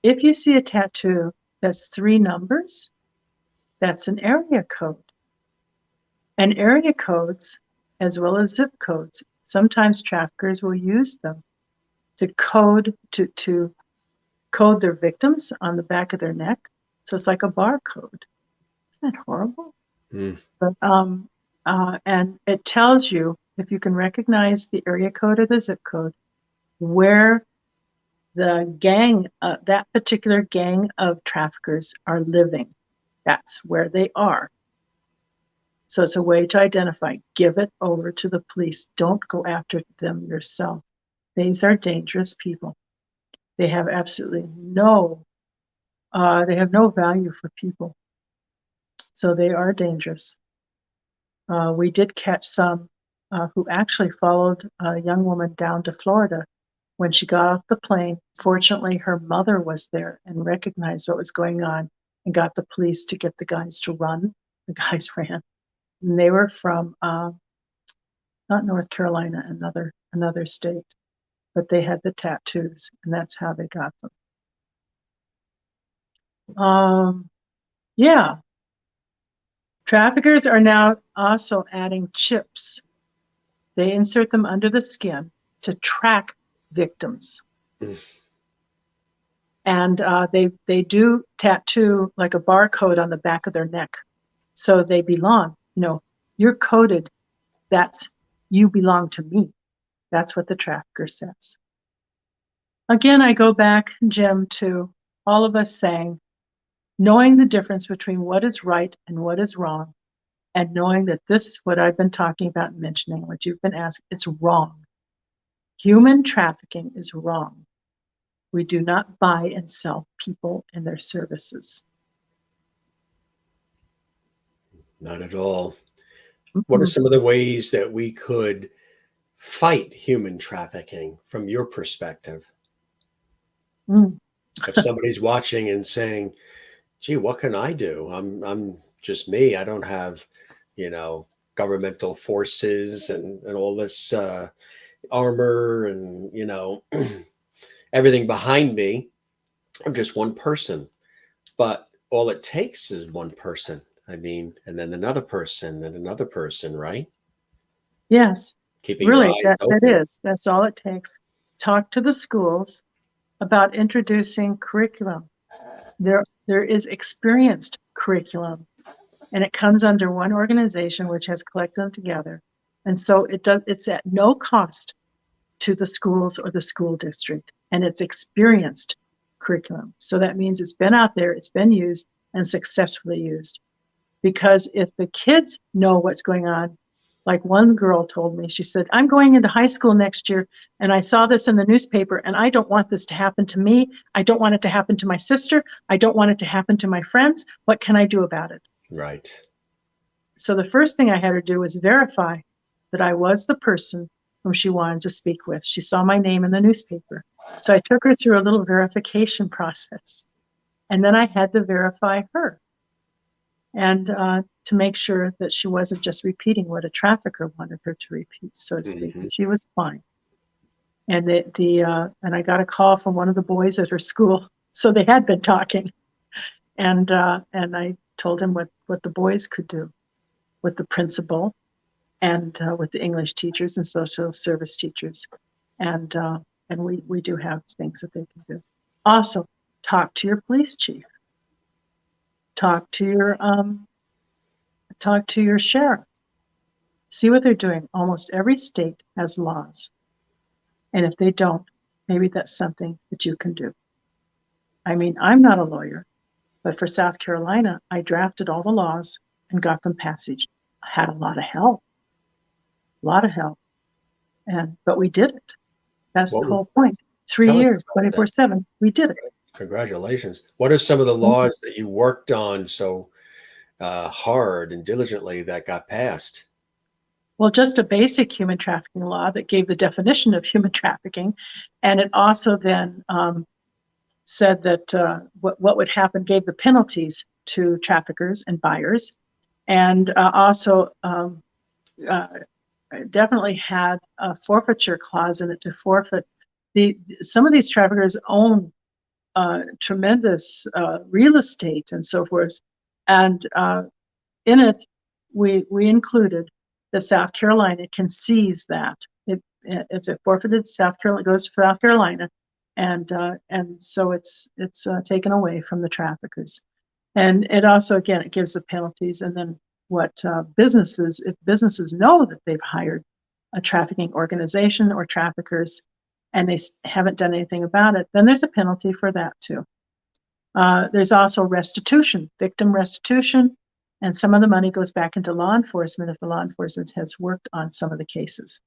If you see a tattoo that's 3 numbers, that's an area code. And area codes, as well as zip codes, sometimes traffickers will use them to code their victims on the back of their neck. So it's like a barcode. Isn't that horrible? Mm. But and it tells you, if you can recognize the area code or the zip code, where the gang, that particular gang of traffickers are living. That's where they are. So it's a way to identify. Give it over to the police. Don't go after them yourself. These are dangerous people. They have absolutely no value for people. So they are dangerous. We did catch some who actually followed a young woman down to Florida. When she got off the plane, fortunately, her mother was there and recognized what was going on and got the police to get the guys to run. The guys ran. And they were from not North Carolina, another state, but they had the tattoos, and that's how they got them. Yeah. Traffickers are now also adding chips. They insert them under the skin to track victims. Mm. And they do tattoo like a barcode on the back of their neck. So they belong. You're coded. You belong to me. That's what the trafficker says. Again, I go back, Jim, to all of us saying, knowing the difference between what is right and what is wrong, and knowing that this, what I've been talking about and mentioning, what you've been asking, it's wrong. Human trafficking is wrong. We do not buy and sell people and their services. Not at all. What are Mm-mm. some of the ways that we could fight human trafficking from your perspective? Mm. If somebody's watching and saying, gee, what can I do? I'm just me. I don't have, you know, governmental forces and all this armor and, you know, everything behind me. I'm just one person. But all it takes is one person. I mean, and then another person and another person, right? Yes, Keeping your really, eyes that open. is. That's all it takes. Talk to the schools about introducing curriculum. There is experienced curriculum, and it comes under one organization which has collected them together. And so it's at no cost to the schools or the school district, and it's experienced curriculum. So that means it's been out there, it's been used and successfully used. Because if the kids know what's going on, like one girl told me, she said, I'm going into high school next year and I saw this in the newspaper and I don't want this to happen to me. I don't want it to happen to my sister. I don't want it to happen to my friends. What can I do about it? Right. So the first thing I had her do was verify that I was the person whom she wanted to speak with. She saw my name in the newspaper. So I took her through a little verification process. And then I had to verify her and to make sure that she wasn't just repeating what a trafficker wanted her to repeat, so to speak. Hmm. She was fine. And and I got a call from one of the boys at her school, so they had been talking, and I told him what the boys could do with the principal and with the English teachers and social service teachers, and we do have things that they can do. Also, talk to your police chief. Talk to your sheriff. See what they're doing. Almost every state has laws. And if they don't, maybe that's something that you can do. I mean, I'm not a lawyer, but for South Carolina, I drafted all the laws and got them passage. I had a lot of help, but we did it. That's the Well, whole point. 3 tell us years, about that. 24/7, we did it. Congratulations. What are some of the Thank you. laws that you worked on so hard and diligently that got passed? Well, just a basic human trafficking law that gave the definition of human trafficking. And it also then said that what would happen, gave the penalties to traffickers and buyers, and also definitely had a forfeiture clause in it to forfeit. Some of these traffickers own tremendous real estate and so forth, and in it we included that South Carolina can seize that. If it forfeited, South Carolina goes to South Carolina, and so it's taken away from the traffickers. And it also, again, it gives the penalties. And then what if businesses know that they've hired a trafficking organization or traffickers and they haven't done anything about it, then there's a penalty for that too. There's also restitution, victim restitution, and some of the money goes back into law enforcement if the law enforcement has worked on some of the cases.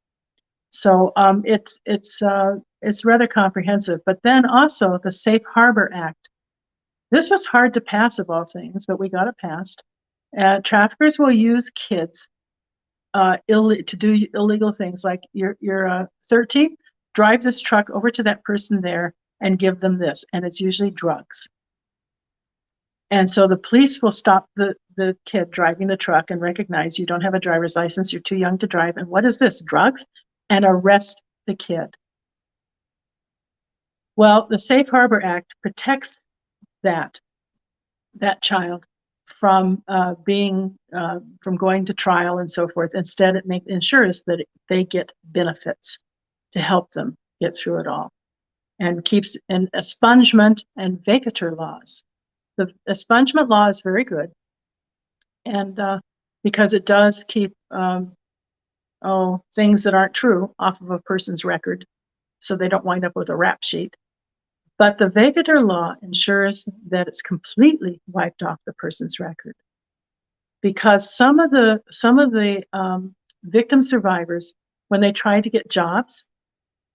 So it's rather comprehensive. But then also the Safe Harbor Act. This was hard to pass of all things, but we got it passed. Traffickers will use kids to do illegal things, like you're 13, drive this truck over to that person there and give them this, and it's usually drugs. And so the police will stop the kid driving the truck and recognize you don't have a driver's license, you're too young to drive, and what is this, drugs? And arrest the kid. Well, the Safe Harbor Act protects that child from from going to trial and so forth. Instead, it ensures that they get benefits to help them get through it all, and keeps in expungement and vacatur laws. The expungement law is very good, and because it does keep things that aren't true off of a person's record, so they don't wind up with a rap sheet. But the vacatur law ensures that it's completely wiped off the person's record, because some of the victim survivors, when they tried to get jobs,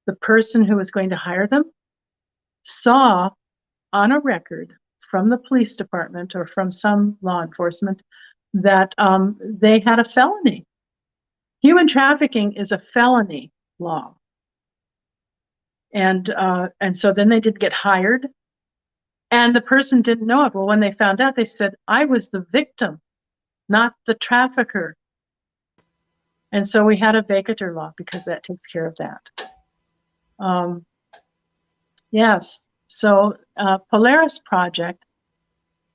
the person who was going to hire them saw on a record from the police department or from some law enforcement that they had a felony. Human trafficking is a felony law. And so then they did get hired, and the person didn't know it. Well, when they found out, they said, I was the victim, not the trafficker. And so we had a vacatur law because that takes care of that. Yes. So Polaris Project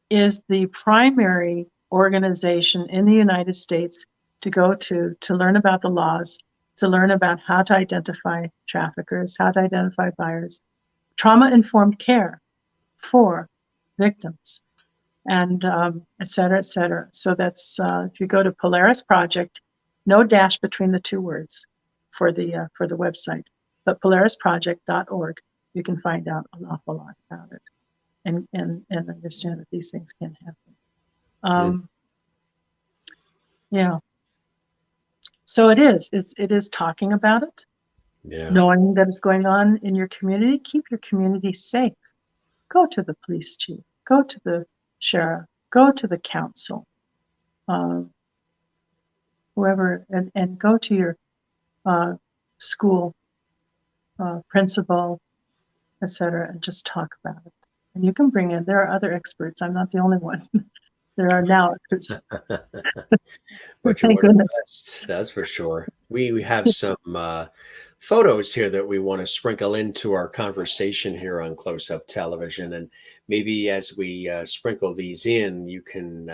is the primary organization in the United States to go to learn about the laws, to learn about how to identify traffickers, how to identify buyers, trauma-informed care for victims, and et cetera, et cetera. So that's if you go to Polaris Project, no dash between the two words for the website, but polarisproject.org, you can find out an awful lot about it and understand that these things can happen. Yeah. So it is talking about it, knowing that it's going on in your community. Keep your community safe. Go to the police chief, go to the sheriff, go to the council, whoever, and go to your school principal, etc., and just talk about it. And you can bring in, there are other experts. I'm not the only one. There are now experts. But you're one of the best, that's for sure. We have some photos here that we want to sprinkle into our conversation here on Close Up Television. And maybe as we sprinkle these in, you can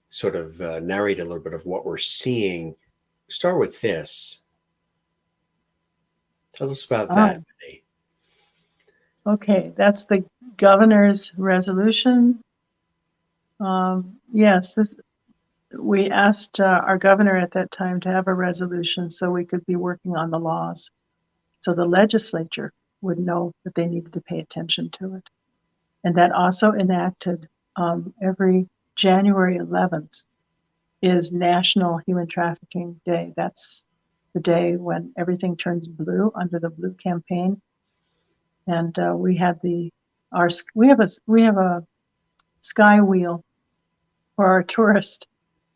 sort of narrate a little bit of what we're seeing. Start with this. Tell us about that, Betty. Okay, that's the governor's resolution. Yes, we asked our governor at that time to have a resolution so we could be working on the laws, so the legislature would know that they needed to pay attention to it. And that also enacted every January 11th is National Human Trafficking Day. That's the day when everything turns blue under the blue campaign. And we have a sky wheel for our tourist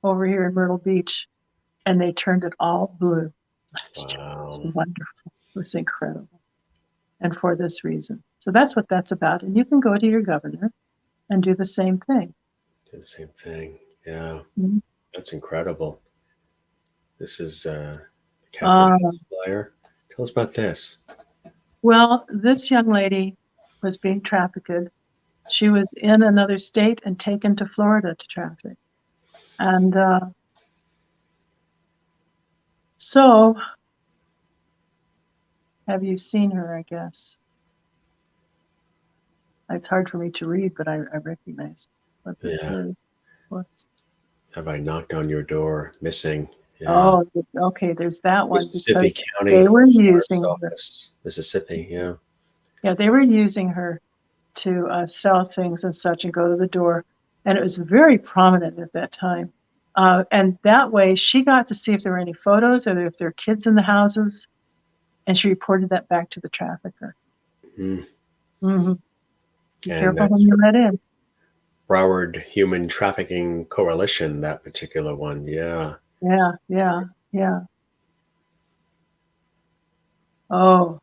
over here in Myrtle Beach, and they turned it all blue. Wow. It was wonderful. It was incredible. And for this reason. So that's what that's about. And you can go to your governor and do the same thing. Do the same thing. Yeah. That's incredible. This is Catherine Flyer. Tell us about this. Well, this young lady was being trafficked. She was in another state and taken to Florida to traffic. And so, have you seen her, I guess? It's hard for me to read, but I recognize what this is. Have I knocked on your door? Missing. Yeah. Oh, okay. There's that one. Mississippi County. They were using Office, Mississippi. Yeah. Yeah, they were using her to sell things and such, and go to the door, and it was very prominent at that time. And that way, she got to see if there were any photos or if there were kids in the houses, and she reported that back to the trafficker. Be careful when you let in. Broward Human Trafficking Coalition, that particular one. Yeah. Yeah. Oh,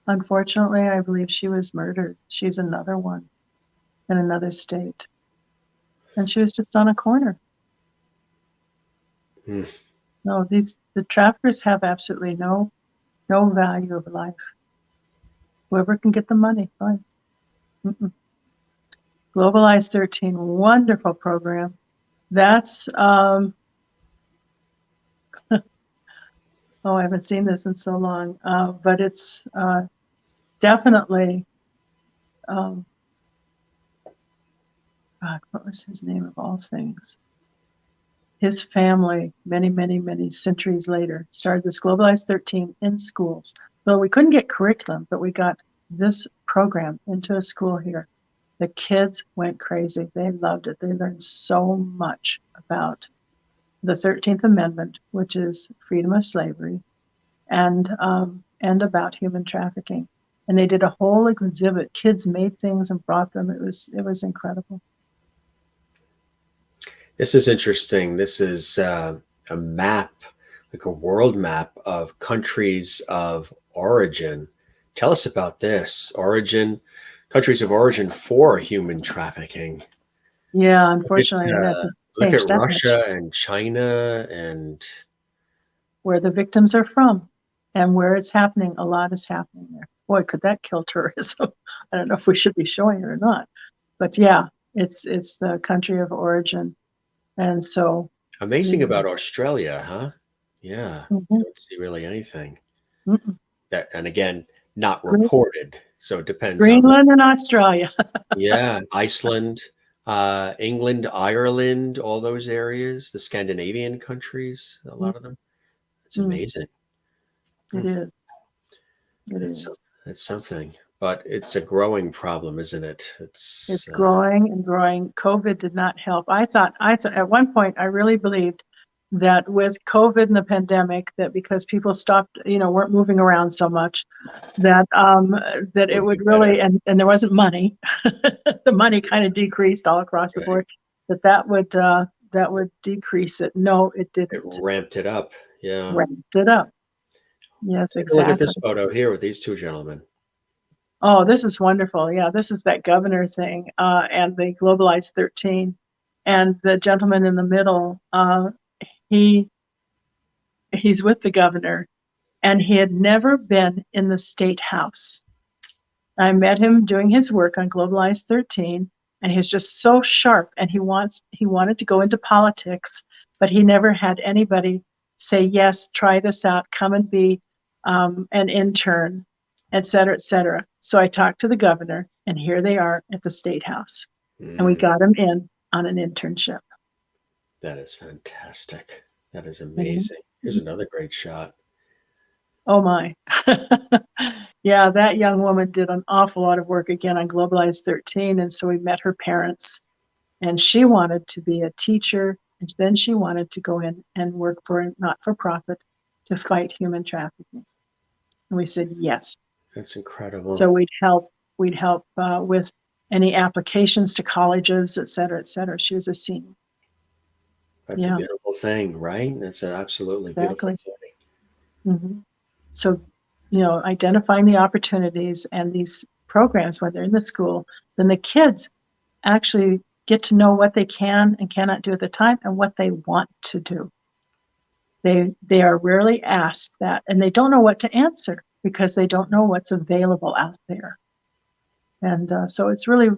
unfortunately, I believe she was murdered. She's another one in another state. And she was just on a corner. No, the traffickers have absolutely no value of life. Whoever can get the money, fine. Globalize 13, wonderful program. That's I haven't seen this in so long, but it's definitely God, what was his name of all things? His family, many centuries later, started this Globalize 13 in schools. Well, we couldn't get curriculum, but we got this program into a school here. The kids went crazy. They loved it. They learned so much about the 13th Amendment, which is freedom of slavery, and about human trafficking. And they did a whole exhibit. Kids made things and brought them. It was incredible. This is interesting. This is a map, like a world map of countries of origin. Tell us about this. Countries of origin for human trafficking. Yeah, unfortunately, it hasn't Look at changed that much. Russia and China and Where the victims are from and where it's happening. A lot is happening there. Boy, could that kill tourism. I don't know if we should be showing it or not. But yeah, it's the country of origin. And so amazing about Australia, huh? Yeah, you don't see really anything. That, and again, not reported. So it depends Greenland and Australia. Yeah, Iceland, England, Ireland, all those areas, the Scandinavian countries, a lot of them. It's amazing. It is. It is. It's something, but it's a growing problem, isn't it? It's growing and growing. COVID did not help. I thought at one point, I really believed that with COVID and the pandemic, that because people stopped, weren't moving around so much, that it would really, and there wasn't money, the money kind of decreased all across the board, that would decrease it. No, it didn't. It ramped it up. Yeah. Ramped it up. Yes, Take exactly. a look at this photo here with these two gentlemen. Oh, this is wonderful. Yeah, this is that governor thing, and the Globalized 13. And the gentleman in the middle, he's with the governor, and he had never been in the state house. I met him doing his work on Globalized 13, and he's just so sharp, and he wanted to go into politics, but he never had anybody say, yes, try this out, come and be an intern, et cetera, et cetera. So I talked to the governor, and here they are at the state house, and we got him in on an internship. That is fantastic. That is amazing. Here's another great shot. Oh my. Yeah, that young woman did an awful lot of work again on Globalized 13. And so we met her parents, and she wanted to be a teacher. And then she wanted to go in and work for a not-for-profit to fight human trafficking. And we said, yes. That's incredible. So we'd help with any applications to colleges, et cetera, et cetera. She was a senior. That's a beautiful thing, right? That's an absolutely beautiful thing. So, identifying the opportunities and these programs when they're in the school, then the kids actually get to know what they can and cannot do at the time and what they want to do. They are rarely asked that, and they don't know what to answer because they don't know what's available out there. And so it's really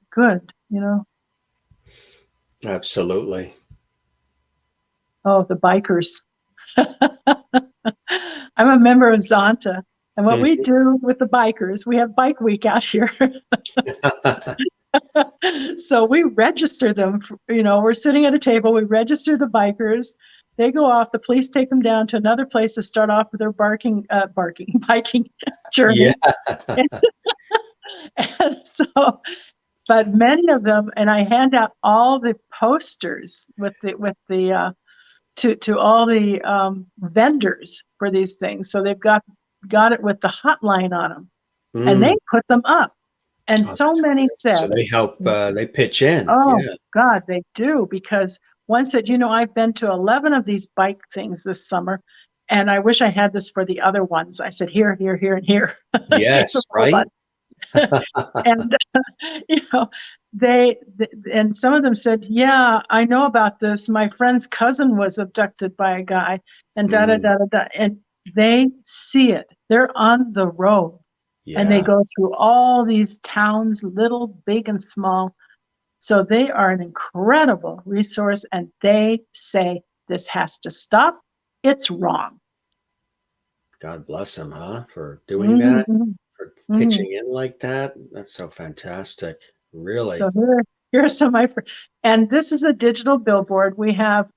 good, Absolutely. Oh, the bikers. I'm a member of Zonta, and what we do with the bikers, we have bike week out here. So we register them, we're sitting at a table, we register the bikers, they go off, the police take them down to another place to start off with their biking journey. Yeah. And so, but many of them, and I hand out all the posters with the to all the vendors for these things. So they've got it with the hotline on them, and they put them up. And so many said. So they help, they pitch in. Oh, yeah. God, they do. Because one said, I've been to 11 of these bike things this summer, and I wish I had this for the other ones. I said, here, here, here, and here. Yes, right. And, and some of them said, yeah, I know about this. My friend's cousin was abducted by a guy, and and they see it. They're on the road. Yeah. And they go through all these towns, little, big, and small. So they are an incredible resource, and they say this has to stop. It's wrong. God bless them, huh? For doing that, for pitching in like that. That's so fantastic. Really. So here are some of my friends. And this is a digital billboard we have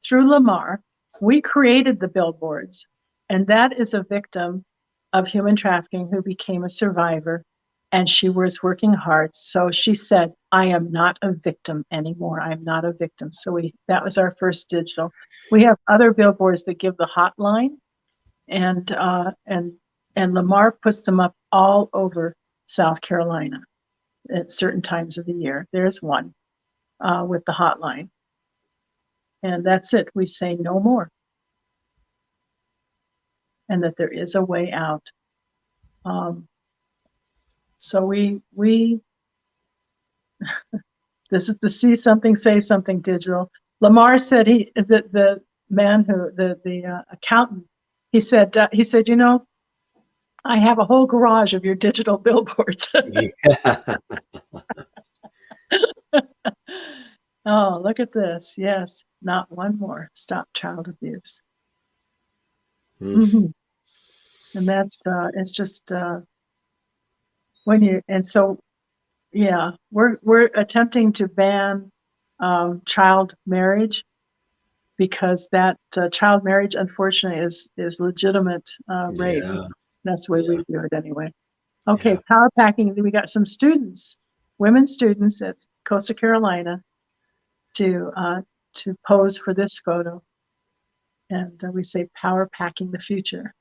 through Lamar. We created the billboards. And that is a victim of human trafficking who became a survivor, and she was working hard. So she said, I am not a victim anymore. I'm not a victim. So that was our first digital. We have other billboards that give the hotline, and Lamar puts them up all over South Carolina at certain times of the year. There's one with the hotline. And that's it. We say no more. And that there is a way out. So we this is the see something, say something digital. Lamar said the man who the accountant, he said, you know, I have a whole garage of your digital billboards. Yeah. Oh, look at this. Yes, not one more. Stop child abuse. Mm-hmm. And that's it's just when you, and so yeah, we're attempting to ban child marriage, because that child marriage, unfortunately, is legitimate rape. Yeah. That's the way we do it anyway. Okay, Yeah. power packing. We got some students, women students at Coastal Carolina, to pose for this photo, and we say power packing the future.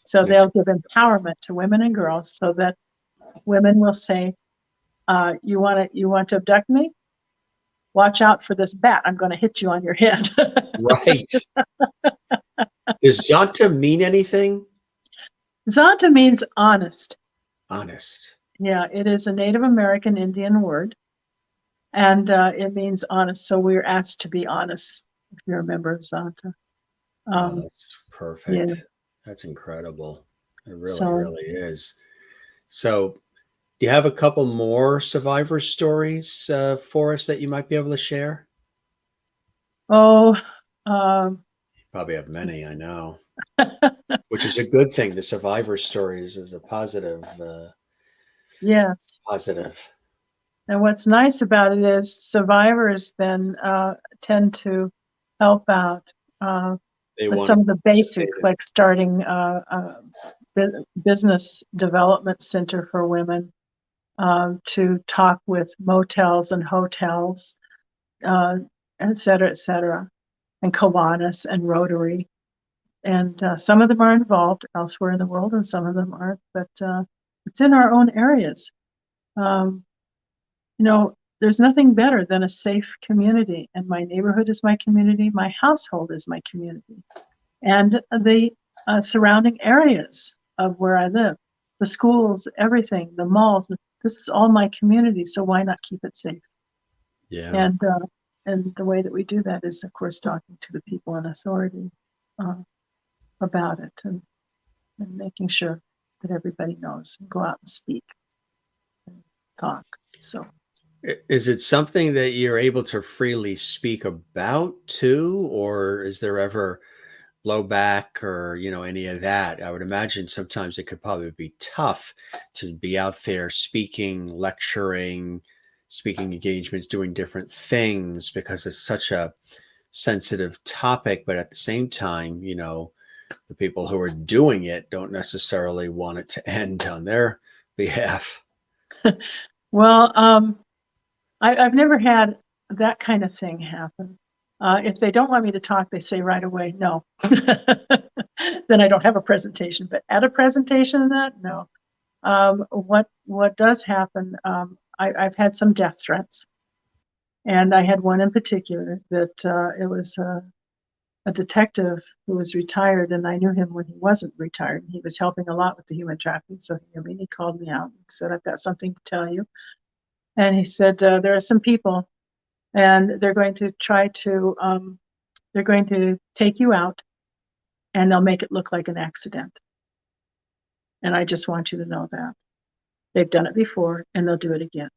So they'll give empowerment to women and girls, so that women will say, you want to abduct me? Watch out for this bat. I'm going to hit you on your head. Right. Does Zonta mean anything? Zonta means honest. Honest. Yeah, it is a Native American Indian word, and it means honest. So we're asked to be honest, if you're a member of Zonta. Oh, that's perfect. Yeah. That's incredible. It really, So, really is. So, do you have a couple more survivor stories for us that you might be able to share? oh, You probably have many, I know, which is a good thing. The survivor stories is a positive. yes. Positive. And what's nice about it is survivors then tend to help out They with want some to of the participate basics, like starting a business development center for women, to talk with motels and hotels, et cetera, and Kiwanis and Rotary. And some of them are involved elsewhere in the world, and some of them aren't. But it's in our own areas. You know, there's nothing better than a safe community, and my neighborhood is my community. My household is my community, and the surrounding areas of where I live, the schools, everything, the malls. This is all my community, so why not keep it safe? Yeah. And the way that we do that is, of course, talking to the people in authority about it, and making sure that everybody knows, and go out and speak and talk. So. Is it something that you're able to freely speak about too, or is there ever blowback or any of that? I would imagine sometimes it could probably be tough to be out there speaking, lecturing, speaking engagements, doing different things, because it's such a sensitive topic. But at the same time, the people who are doing it don't necessarily want it to end on their behalf. Well, I've never had that kind of thing happen. If they don't want me to talk, they say right away, no. Then I don't have a presentation. But at a presentation, no. What does happen? I've had some death threats, and I had one in particular that it was a detective who was retired, and I knew him when he wasn't retired. He was helping a lot with the human trafficking, so he called me out and said, "I've got something to tell you." And he said, there are some people, and they're going to try to, they're going to take you out, and they'll make it look like an accident. And I just want you to know that. They've done it before, and they'll do it again.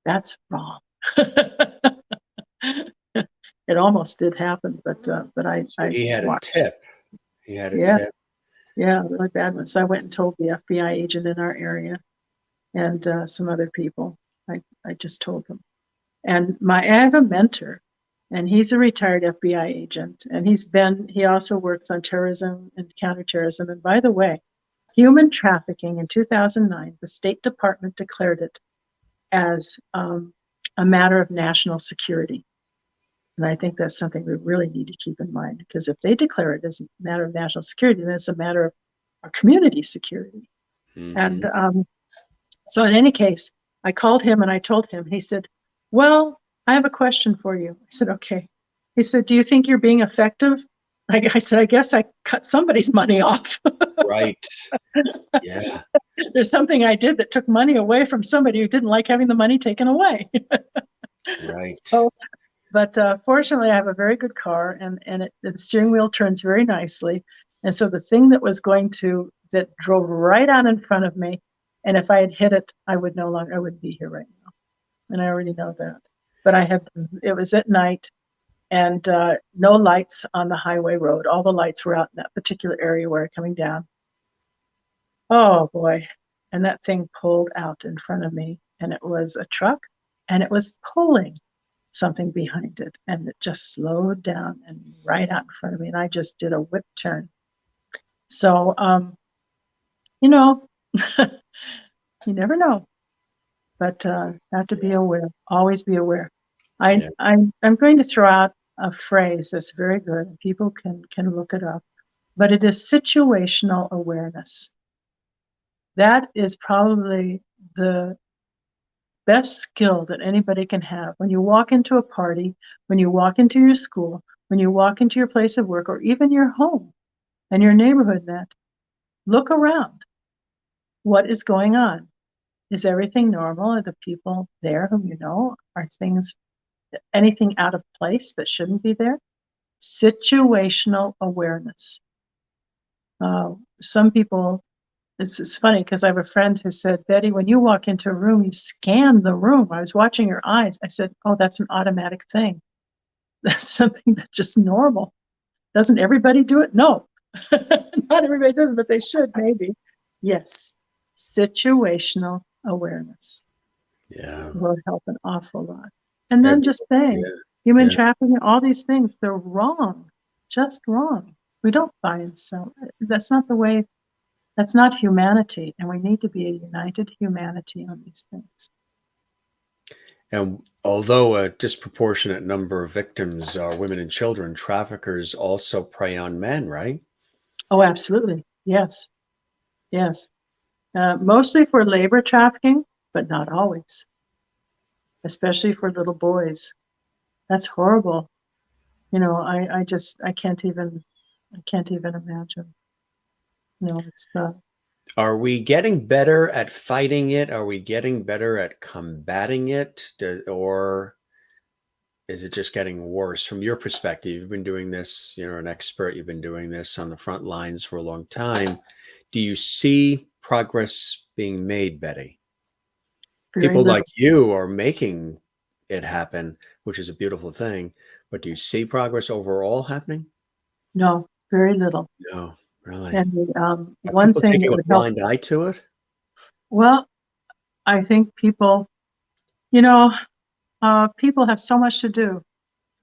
That's wrong. It almost did happen, but He had watched. a tip. He had a Yeah. tip. Yeah, really bad one. So I went and told the FBI agent in our area, and some other people. I just told them. And I have a mentor and he's a retired FBI agent, and he also works on terrorism and counterterrorism. And by the way, human trafficking in 2009, the State Department declared it as a matter of national security. And I think that's something we really need to keep in mind, because if they declare it as a matter of national security, then it's a matter of our community security. Mm-hmm. And so in any case, I called him and I told him. He said, well, I have a question for you. I said, okay. He said, do you think you're being effective? I said, I guess I cut somebody's money off. Right. Yeah. There's something I did that took money away from somebody who didn't like having the money taken away. Right. So, but fortunately, I have a very good car, and the steering wheel turns very nicely. And so the thing that drove right out in front of me, and if I had hit it, I wouldn't be here right now. And I already know that. But it was at night, and no lights on the highway road. All the lights were out in that particular area where I'm coming down. Oh boy. And that thing pulled out in front of me, and it was a truck, and it was pulling something behind it, and it just slowed down and right out in front of me, and I just did a whip turn. So you never know, but have to be aware. Always be aware. I'm going to throw out a phrase that's very good. People can look it up, but it is situational awareness. That is probably the best skill that anybody can have. When you walk into a party, when you walk into your school, when you walk into your place of work, or even your home and your neighborhood, look around. What is going on? Is everything normal? Are the people there whom you know? Are anything out of place that shouldn't be there? Situational awareness. Some people, it's funny because I have a friend who said, Betty, when you walk into a room, you scan the room. I was watching your eyes. I said, oh, that's an automatic thing. That's something that's just normal. Doesn't everybody do it? No, not everybody does it, but they should maybe. Yes, situational awareness. Yeah. Will help an awful lot. And then just saying, human trafficking, all these things, they're wrong, just wrong. We don't buy and sell. That's not the way. That's not humanity, and we need to be a united humanity on these things. And although a disproportionate number of victims are women and children, traffickers also prey on men, right? Oh, absolutely. Yes. Yes. Mostly for labor trafficking, but not always. Especially for little boys. That's horrible. I can't even imagine. It's Are we getting better at fighting it? Are we getting better at combating it? Or is it just getting worse from your perspective? You've been doing this, you're an expert. You've been doing this on the front lines for a long time. Do you see progress being made, Betty? People like you are making it happen, which is a beautiful thing. But do you see progress overall happening? No, very little. No, really. And Are one people thing taking that a would help. blind eye to it? Well, I think people, people have so much to do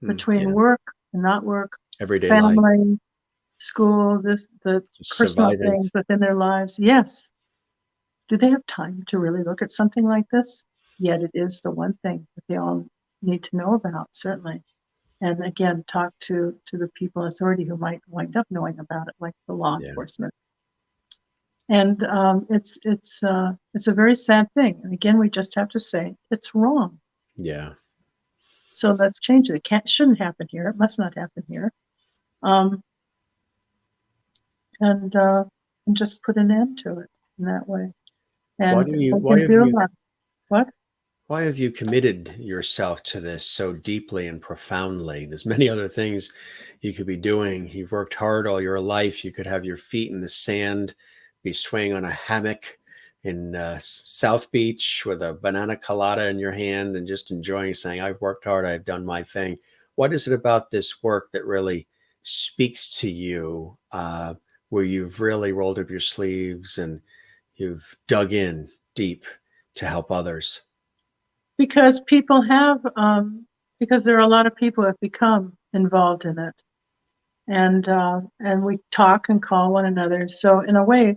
between work and not work, everyday family, life, school, the personal things within their lives. Yes. Do they have time to really look at something like this? Yet it is the one thing that they all need to know about, certainly. And again, talk to the people in authority who might wind up knowing about it, like the law enforcement. And it's a very sad thing. And again, we just have to say it's wrong. Yeah. So let's change it. Shouldn't happen here. It must not happen here. And just put an end to it in that way. And why have you committed yourself to this so deeply and profoundly? There's many other things you could be doing. You've worked hard all your life. You could have your feet in the sand, be swaying on a hammock in South Beach with a banana colada in your hand and just enjoying, saying, I've worked hard, I've done my thing. What is it about this work that really speaks to you, where you've really rolled up your sleeves and you've dug in deep to help others? Because people have because there are a lot of people who have become involved in it. And we talk and call one another. So in a way,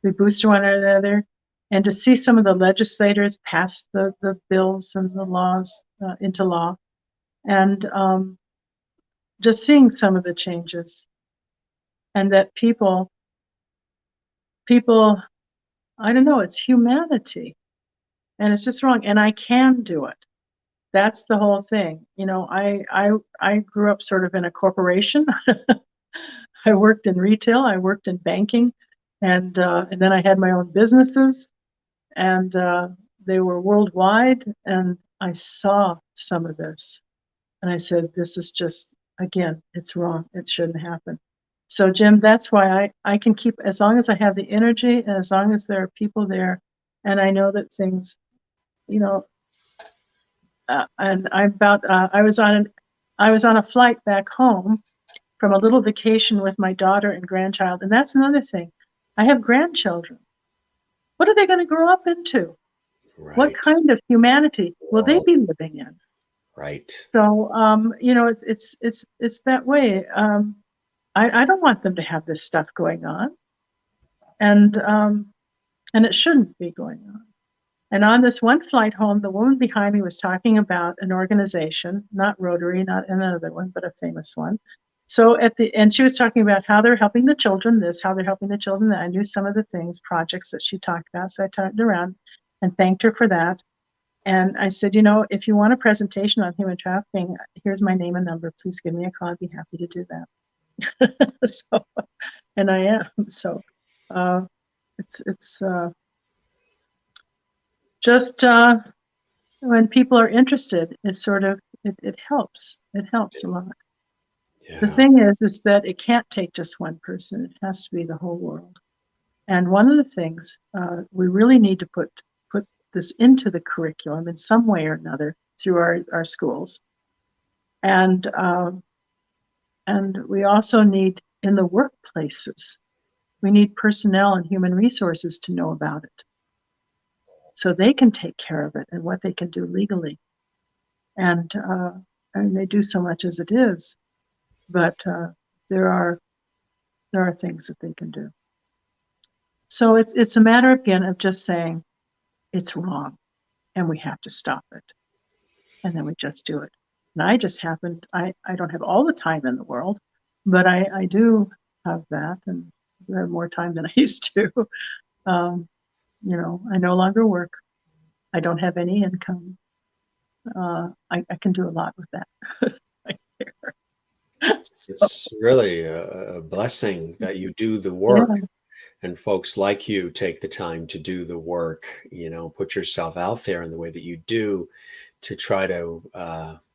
we boost one another. And to see some of the legislators pass the bills and the laws into law, and just seeing some of the changes, and that people, I don't know, it's humanity, and it's just wrong. And I can do it. That's the whole thing. You know, I grew up sort of in a corporation. I worked in retail, I worked in banking, and then I had my own businesses, and they were worldwide. And I saw some of this, and I said, "This is just, again, it's wrong. It shouldn't happen." So, Jim, that's why I can keep, as long as I have the energy, and as long as there are people there, and I know that things, you know, and I was on a flight back home from a little vacation with my daughter and grandchild. And that's another thing. I have grandchildren. What are they going to grow up into? Right. What kind of humanity will they be living in? Right. So, you know, it's that way. I don't want them to have this stuff going on, and it shouldn't be going on. And on this one flight home, the woman behind me was talking about an organization, not Rotary, not another one, but a famous one. So and she was talking about how they're helping the children this, how they're helping the children that. I knew some of the things, projects that she talked about. So I turned around and thanked her for that. And I said, you know, if you want a presentation on human trafficking, here's my name and number. Please give me a call. I'd be happy to do that. So, and I am. So it's just when people are interested, it's sort of, it helps. It helps a lot. Yeah. The thing is that it can't take just one person. It has to be the whole world. And one of the things we really need to put this into the curriculum in some way or another through our schools. And we also need, in the workplaces, we need personnel and human resources to know about it, so they can take care of it and what they can do legally. And they do so much as it is, but there are things that they can do. So it's a matter, again, of just saying it's wrong and we have to stop it. And then we just do it. And I just happened, I don't have all the time in the world, but I do have that, and I have more time than I used to. You know, I no longer work. I don't have any income. I can do a lot with that. Right there. It's really a blessing that you do the work, Yeah. and folks like you take the time to do the work, you know, put yourself out there in the way that you do to try to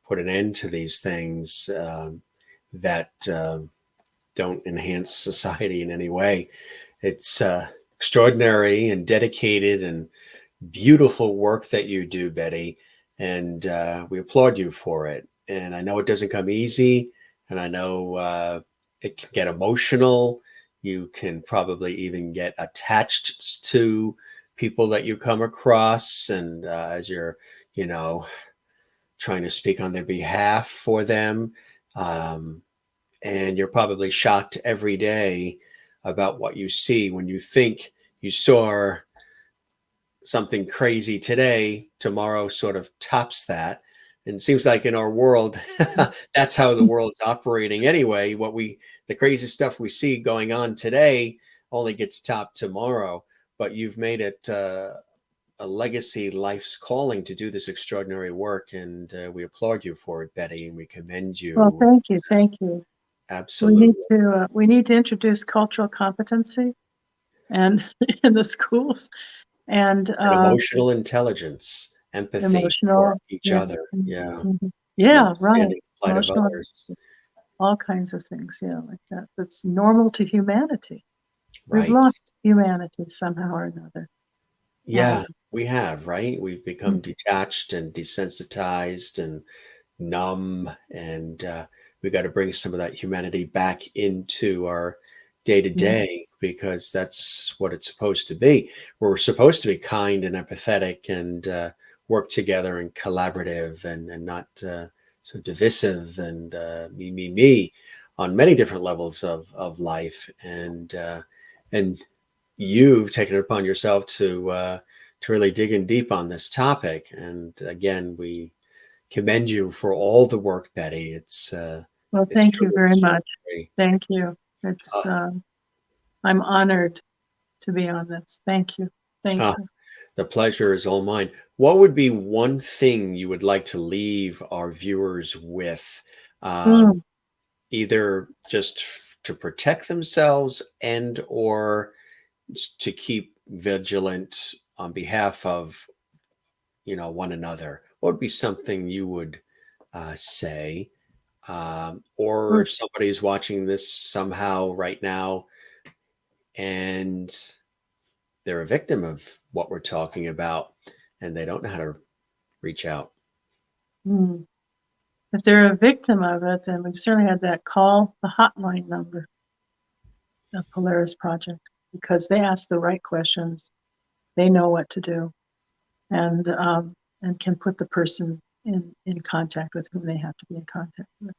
put an end to these things that don't enhance society in any way. It's extraordinary and dedicated and beautiful work that you do, Betty, and we applaud you for it. And I know it doesn't come easy, and I know it can get emotional. You can probably even get attached to people that you come across, and as you're, you know, trying to speak on their behalf for them. And you're probably shocked every day about what you see. When you think you saw something crazy today, tomorrow sort of tops that. And it seems like in our world, that's how the world's operating anyway. The crazy stuff we see going on today only gets topped tomorrow. But you've made it a legacy, life's calling to do this extraordinary work. And we applaud you for it, Betty, and we commend you. Well, thank you. Thank you. Absolutely. We need to introduce cultural competency and in the schools, and emotional intelligence, empathy for emotional, each yeah, other. Yeah. yeah, right. Understanding the plight of Emotional, others. all kinds of things, yeah, like that. That's normal to humanity. We've Right. lost humanity somehow or another. Yeah, we have, right? We've become Mm. detached and desensitized and numb, and we got to bring some of that humanity back into our day to day, because that's what it's supposed to be. We're supposed to be kind and empathetic and work together and collaborative, and not so divisive and me on many different levels of life, and you've taken it upon yourself to really dig in deep on this topic. And again, we commend you for all the work, Betty. Well, It's thank you truly very much. extraordinary. Thank you. It's I'm honored to be on this. Thank you. Thank Ah, you. the pleasure is all mine. What would be one thing you would like to leave our viewers with, Mm, either just to protect themselves and or to keep vigilant on behalf of one another? What would be something you would say? Or mm, if somebody is watching this somehow right now and they're a victim of what we're talking about and they don't know how to reach out. mm. If they're a victim of it, then we've certainly had that call the hotline number of Polaris Project, because they ask the right questions. They know what to do, and can put the person in contact with whom they have to be in contact with.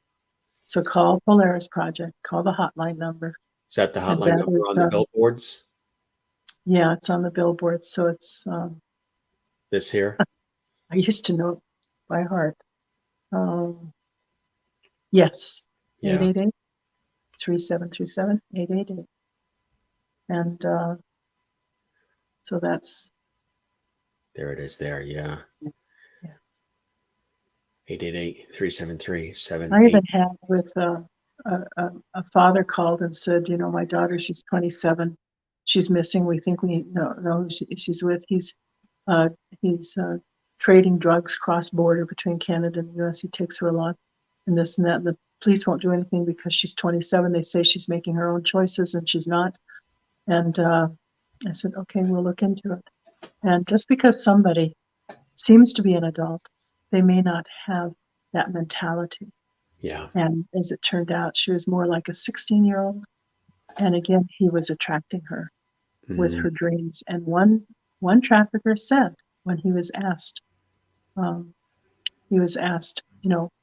So call Polaris Project, call the hotline number. Is that the And hotline that number is, on the billboards? yeah, it's on the billboard. So it's, This here? I used to know it by heart. Yes, Yeah, 888-3737-888. And so that's, there it is there. Yeah. yeah. 888-373 I 78. even had with a father called and said, my daughter, she's 27. She's missing. We think we know who she's with. He's uh, trading drugs cross border between Canada and the U.S. He takes her a lot, and this and that. The police won't do anything because she's 27. They say she's making her own choices, and she's not. And I said, okay, we'll look into it. And just because somebody seems to be an adult, they may not have that mentality. Yeah. And as it turned out, she was more like a 16-year-old. And again, he was attracting her with Mhm. her dreams. And one trafficker said, when um, he was asked,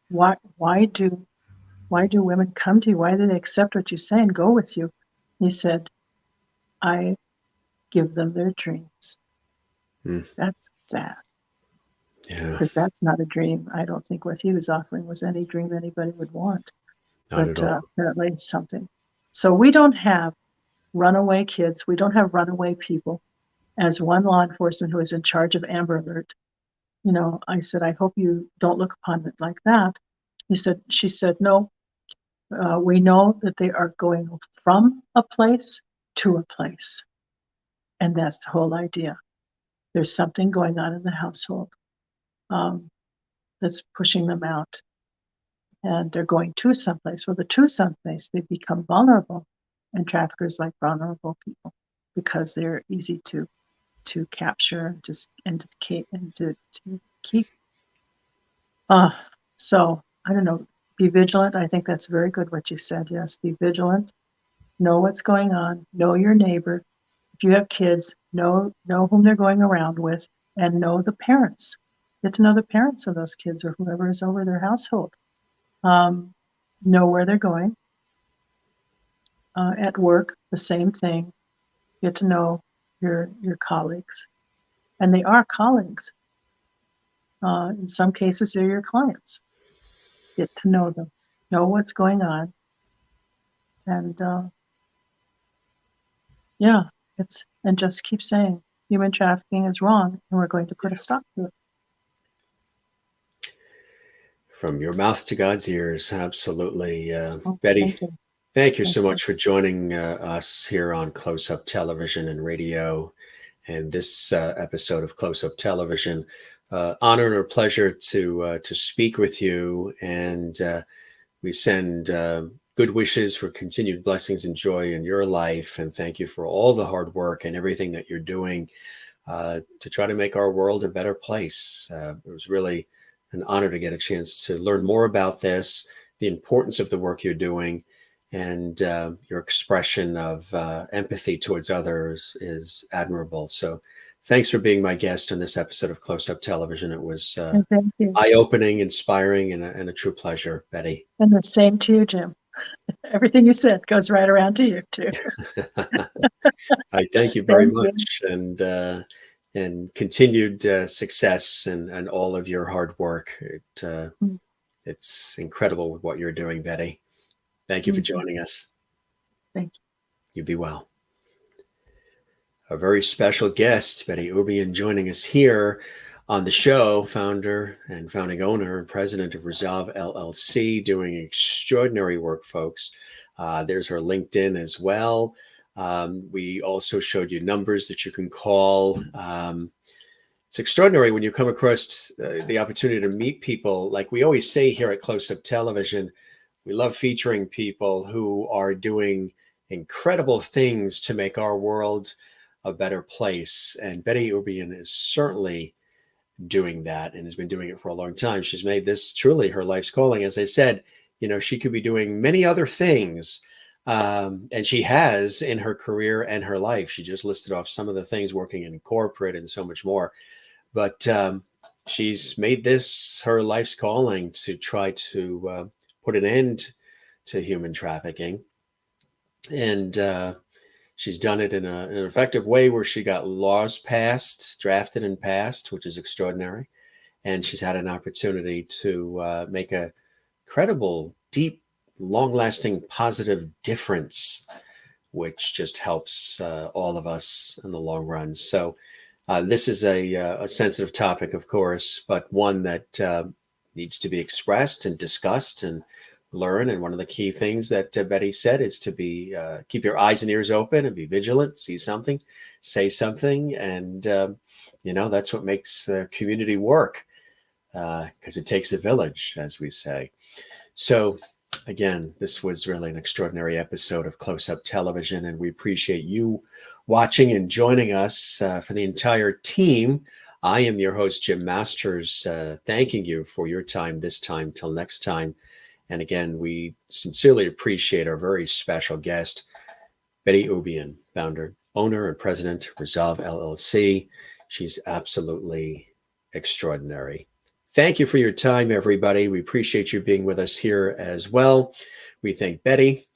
why do women come to you? Why do they accept what you say and go with you? He said, I give them their dreams. Mm. That's sad, Yeah, because that's not a dream. I don't think what he was offering was any dream anybody would want, not but at all. apparently it's something. So we don't have runaway kids. We don't have runaway people. As one law enforcement who is in charge of Amber Alert, I said, I hope you don't look upon it like that. She said, no, we know that they are going from a place to a place. And that's the whole idea. There's something going on in the household that's pushing them out. And they're going to someplace. Well, to someplace, they become vulnerable. And traffickers like vulnerable people because they're easy to capture, and to keep. So I don't know. Be vigilant. I think that's very good what you said. Yes, be vigilant. Know what's going on. Know your neighbor. If you have kids, know whom they're going around with, and know the parents. Get to know the parents of those kids or whoever is over their household. Know where they're going. At work, the same thing. Get to know your colleagues, and they are colleagues. In some cases, they're your clients. Get to know them, know what's going on, and yeah, and just keep saying human trafficking is wrong, and we're going to put a stop to it. From your mouth to God's ears, absolutely. Oh, Betty, thank you. thank you Thank so you. much for joining us here on Close Up Television and Radio, and this episode of Close Up Television. Honor and a pleasure to speak with you, and we send good wishes for continued blessings and joy in your life, and thank you for all the hard work and everything that you're doing to try to make our world a better place. It was really an honor to get a chance to learn more about this, the importance of the work you're doing, and your expression of empathy towards others is admirable. So Thanks for being my guest on this episode of Close Up Television. It was And thank you. eye-opening, inspiring, and a true pleasure, Betty. And the same to you, Jim. Everything you said goes right around to you too. I thank you very Thank you. much, and continued success and all of your hard work. It's incredible what you're doing, Betty. Thank you for joining us. Thank you. You be well. A very special guest, Betty Houbion, joining us here on the show, founder and founding owner and president of ReZolve LLC, doing extraordinary work, folks. There's her LinkedIn as well. We also showed you numbers that you can call. It's extraordinary when you come across the opportunity to meet people. Like we always say here at Close Up Television, we love featuring people who are doing incredible things to make our world a better place. And Betty Houbion is certainly doing that and has been doing it for a long time. She's made this truly her life's calling. As I said, she could be doing many other things. And she has in her career and her life. She just listed off some of the things, working in corporate and so much more. But she's made this her life's calling to try to put an end to human trafficking. And she's done it in an effective way where she got laws passed, drafted and passed, which is extraordinary. And she's had an opportunity to make a credible, deep, long-lasting, positive difference, which just helps all of us in the long run. So this is a sensitive topic, of course, but one that needs to be expressed and discussed and learn. And one of the key things that Betty said is to be keep your eyes and ears open and be vigilant, see something, say something. And, that's what makes the community work, because it takes a village, as we say. So again, this was really an extraordinary episode of Close Up Television, and we appreciate you watching and joining us. For the entire team, I am your host, Jim Masters, thanking you for your time this time. Till next time. And again, we sincerely appreciate our very special guest, Betty Houbion, founder, owner, and president of ReZolve LLC. She's absolutely extraordinary. Thank you for your time, everybody. We appreciate you being with us here as well. We thank Betty,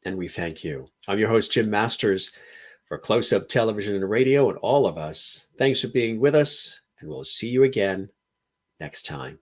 and we thank you. I'm your host, Jim Masters, for Close Up Television and Radio, and all of us. Thanks for being with us, and we'll see you again next time.